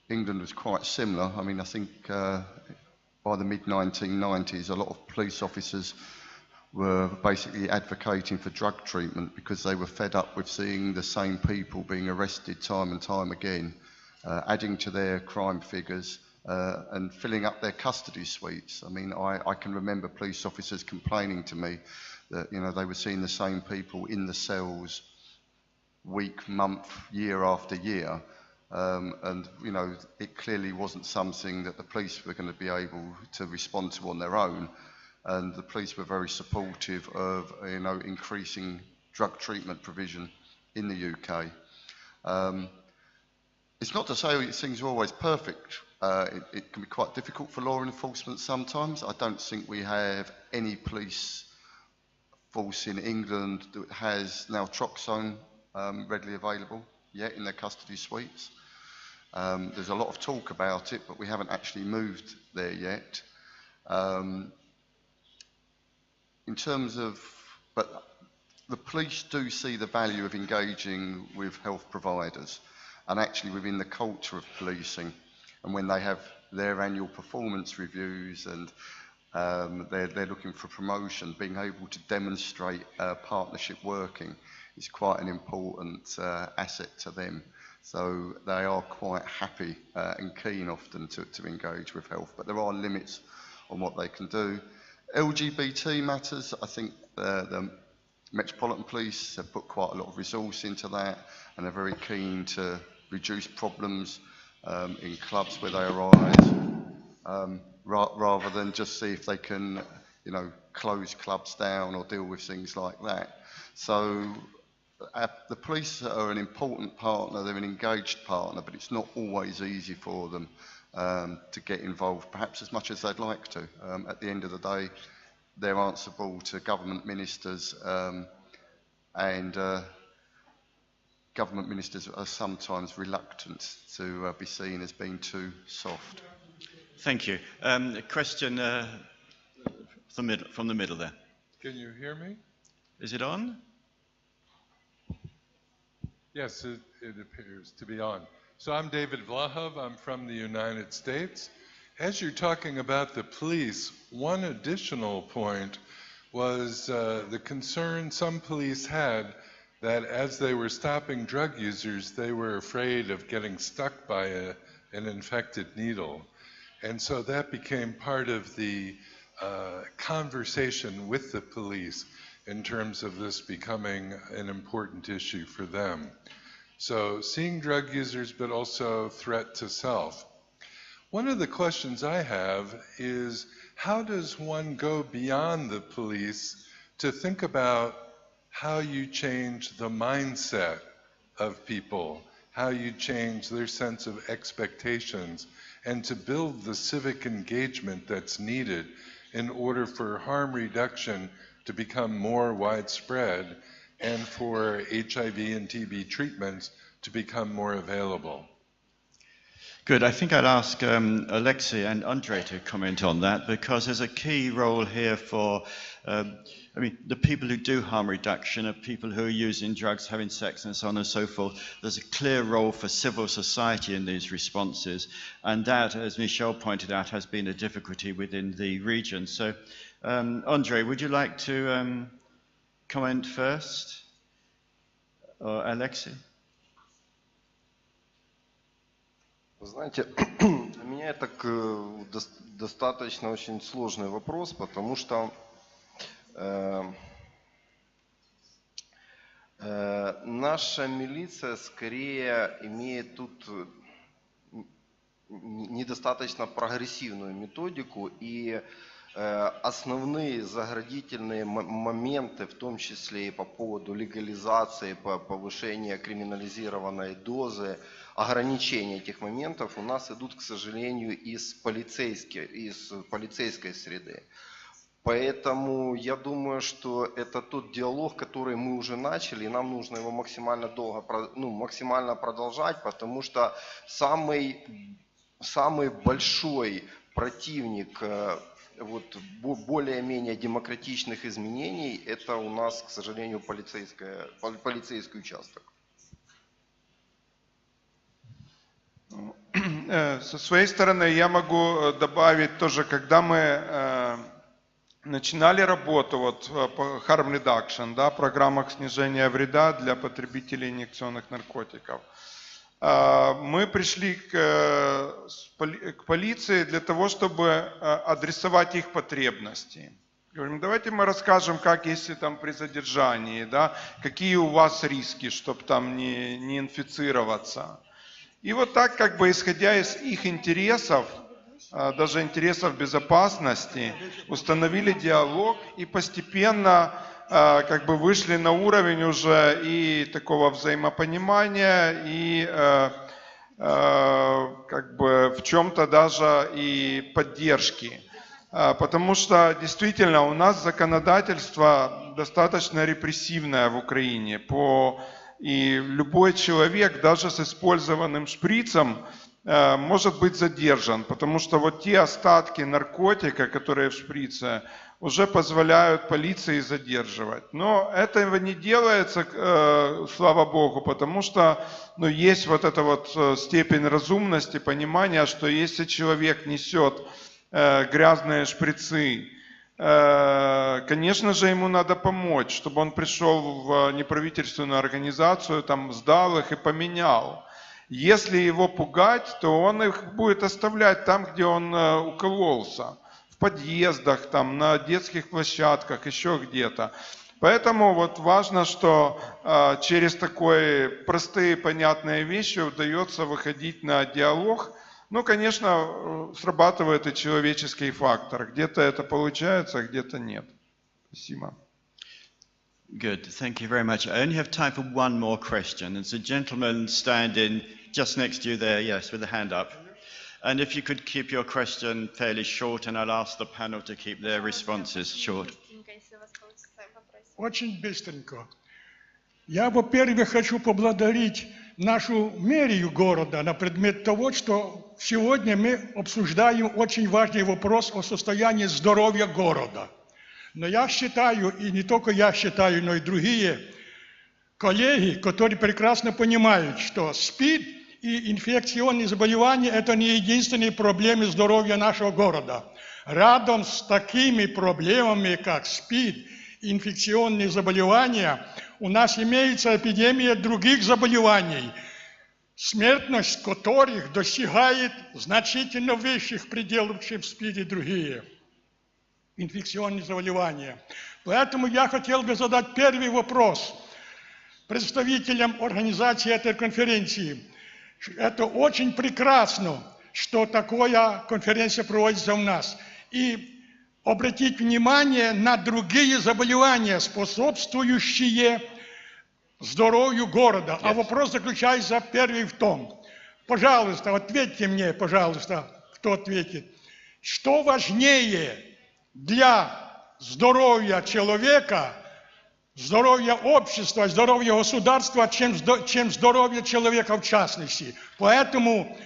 England was quite similar. I mean, I think by the mid-1990s, a lot of police officers were basically advocating for drug treatment because they were fed up with seeing the same people being arrested time and time again, adding to their crime figures and filling up their custody suites. I mean, I can remember police officers complaining to me that, you know, they were seeing the same people in the cells week, month, year after year. And, you know, it clearly wasn't something that the police were going to be able to respond to on their own. And the police were very supportive of, you know, increasing drug treatment provision in the UK. It's not to say things are always perfect. It can be quite difficult for law enforcement sometimes. I don't think we have any police force in England that has naltrexone readily available yet in their custody suites. There's a lot of talk about it, but we haven't actually moved there yet. In terms of, but the police do see the value of engaging with health providers and actually within the culture of policing. And when they have their annual performance reviews and they're looking for promotion, being able to demonstrate partnership working is quite an important asset to them. So they are quite happy and keen often to engage with health, but there are limits on what they can do. LGBT matters, I think the Metropolitan Police have put quite a lot of resource into that, and they're very keen to reduce problems in clubs where they arise, rather than just see if they can, you know, close clubs down or deal with things like that. So the police are an important partner, they're an engaged partner, but it's not always easy for them to get involved, perhaps as much as they'd like to. At the end of the day, they're answerable to government ministers, and government ministers are sometimes reluctant to be seen as being too soft. Thank you. A question from the middle there. Can you hear me? Is it on? Yes, it appears to be on. So I'm David Vlahov, I'm from the United States. As you're talking about the police, one additional point was the concern some police had that as they were stopping drug users, they were afraid of getting stuck by an infected needle. And so that became part of the conversation with the police in terms of this becoming an important issue for them. So seeing drug users, but also threat to self. One of the questions I have is, how does one go beyond the police to think about how you change the mindset of people, how you change their sense of expectations, and to build the civic engagement that's needed in order for harm reduction to become more widespread and for HIV and TB treatments to become more available? Good. I think I'd ask Alexei and Andrei to comment on that, because there's a key role here for, I mean, the people who do harm reduction are people who are using drugs, having sex, and so on and so forth. There's a clear role for civil society in these responses, and that, as Michel pointed out, has been a difficulty within the region. So, Andrei, would you like to comment first, or Alexei? Знаете, для меня это достаточно очень сложный вопрос, потому что наша милиция скорее имеет тут недостаточно прогрессивную методику, и основные заградительные моменты, в том числе и по поводу легализации, повышения криминализированной дозы, ограничения этих моментов у нас идут, к сожалению, из полицейской среды. Поэтому я думаю, что это тот диалог, который мы уже начали, и нам нужно его максимально максимально продолжать, потому что самый большой противник более-менее демократичных изменений — это у нас, к сожалению, полицейский участок. Со своей стороны я могу добавить тоже, когда мы начинали работу по harm reduction, программах снижения вреда для потребителей инъекционных наркотиков, мы пришли к полиции для того, чтобы адресовать их потребности. Говорим, давайте мы расскажем, как если там при задержании, какие у вас риски, чтобы там не инфицироваться. И вот так, как бы исходя из их интересов, даже интересов безопасности, установили диалог и постепенно как бы вышли на уровень уже и такого взаимопонимания, и как бы в чем-то даже и поддержки. Потому что действительно у нас законодательство достаточно репрессивное в Украине. И любой человек, даже с использованным шприцем, может быть задержан, потому что вот те остатки наркотика, которые в шприце, уже позволяют полиции задерживать. Но этого не делается, слава Богу, потому что есть вот эта вот степень разумности, понимания, что если человек несет грязные шприцы, конечно же, ему надо помочь, чтобы он пришел в неправительственную организацию, там сдал их и поменял. Если его пугать, то он их будет оставлять там, где он укололся. В подъездах, там, на детских площадках, еще где-то. Поэтому вот важно, что через такие простые, понятные вещи удается выходить на диалог. Ну, конечно, срабатывает и человеческий фактор. Где-то это получается, а где-то нет. Спасибо. Good, thank you very much. I only have time for one more question. There's a gentleman standing just next to you there, yes, with a hand up. And if you could keep your question fairly short, and I'll ask the panel to keep their responses short. Очень быстренько. Я, во-первых, хочу поблагодарить нашу мэрию города на предмет того, что сегодня мы обсуждаем очень важный вопрос о состоянии здоровья города. Но я считаю, и не только я считаю, но и другие коллеги, которые прекрасно понимают, что СПИД и инфекционные заболевания – это не единственные проблемы здоровья нашего города. Рядом с такими проблемами, как СПИД, инфекционные заболевания, у нас имеется эпидемия других заболеваний, смертность которых достигает значительно высших пределов, чем СПИД и другие инфекционные заболевания. Поэтому я хотел бы задать первый вопрос представителям организации этой конференции. Это очень прекрасно, что такая конференция проводится у нас. И обратить внимание на другие заболевания, способствующие здоровью города. А вопрос заключается первый в том. Пожалуйста, ответьте мне, пожалуйста, кто ответит. Что важнее для здоровья человека, здоровья общества, здоровья государства, чем здоровье человека в частности? Поэтому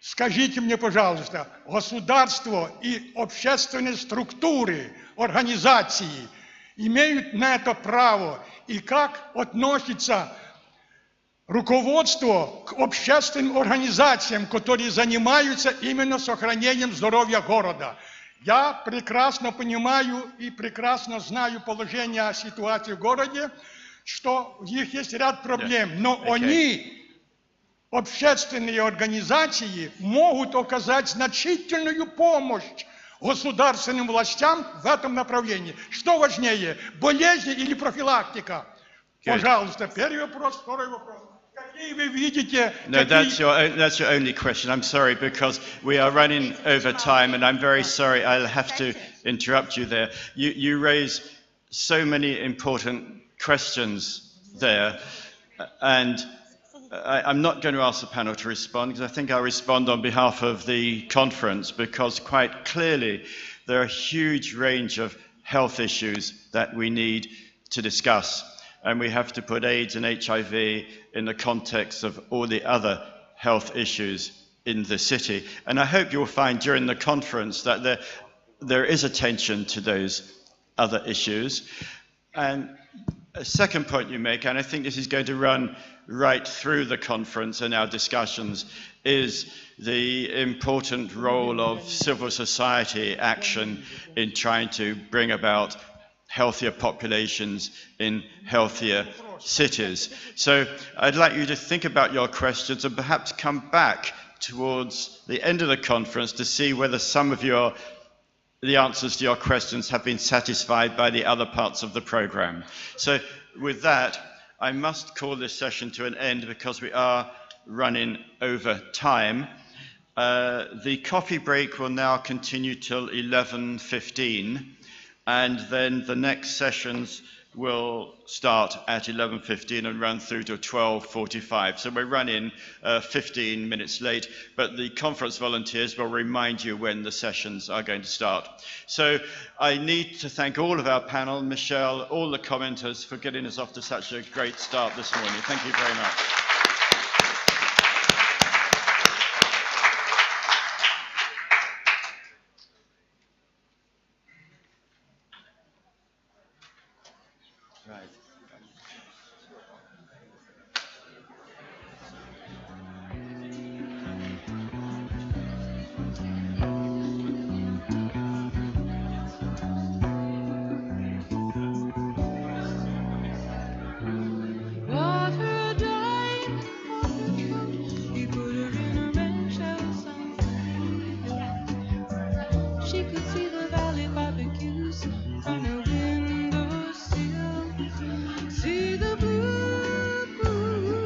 скажите мне, пожалуйста, государство и общественные структуры, организации имеют на это право? И как относится руководство к общественным организациям, которые занимаются именно сохранением здоровья города? Я прекрасно понимаю и прекрасно знаю положение ситуации в городе, что у них есть ряд проблем, но они, общественные организации, могут оказать значительную помощь государственным властям в этом направлении. Что важнее, болезни или профилактика? Пожалуйста, первый вопрос, второй вопрос. No, that's your only question. I'm sorry, because we are running over time, and I'm very sorry I'll have to interrupt you there. You raise so many important questions there, and I'm not going to ask the panel to respond, because I think I'll respond on behalf of the conference, because quite clearly there are a huge range of health issues that we need to discuss. And we have to put AIDS and HIV in the context of all the other health issues in the city. And I hope you'll find during the conference that there is attention to those other issues. And a second point you make, and I think this is going to run right through the conference and our discussions, is the important role of civil society action in trying to bring about healthier populations in healthier cities. So I'd like you to think about your questions and perhaps come back towards the end of the conference to see whether some of the answers to your questions have been satisfied by the other parts of the program. So with that, I must call this session to an end because we are running over time. The coffee break will now continue till 11:15. And then the next sessions will start at 11:15 and run through to 12:45. So we're running 15 minutes late, but the conference volunteers will remind you when the sessions are going to start. So I need to thank all of our panel, Michelle, all the commenters for getting us off to such a great start this morning. Thank you very much. Right.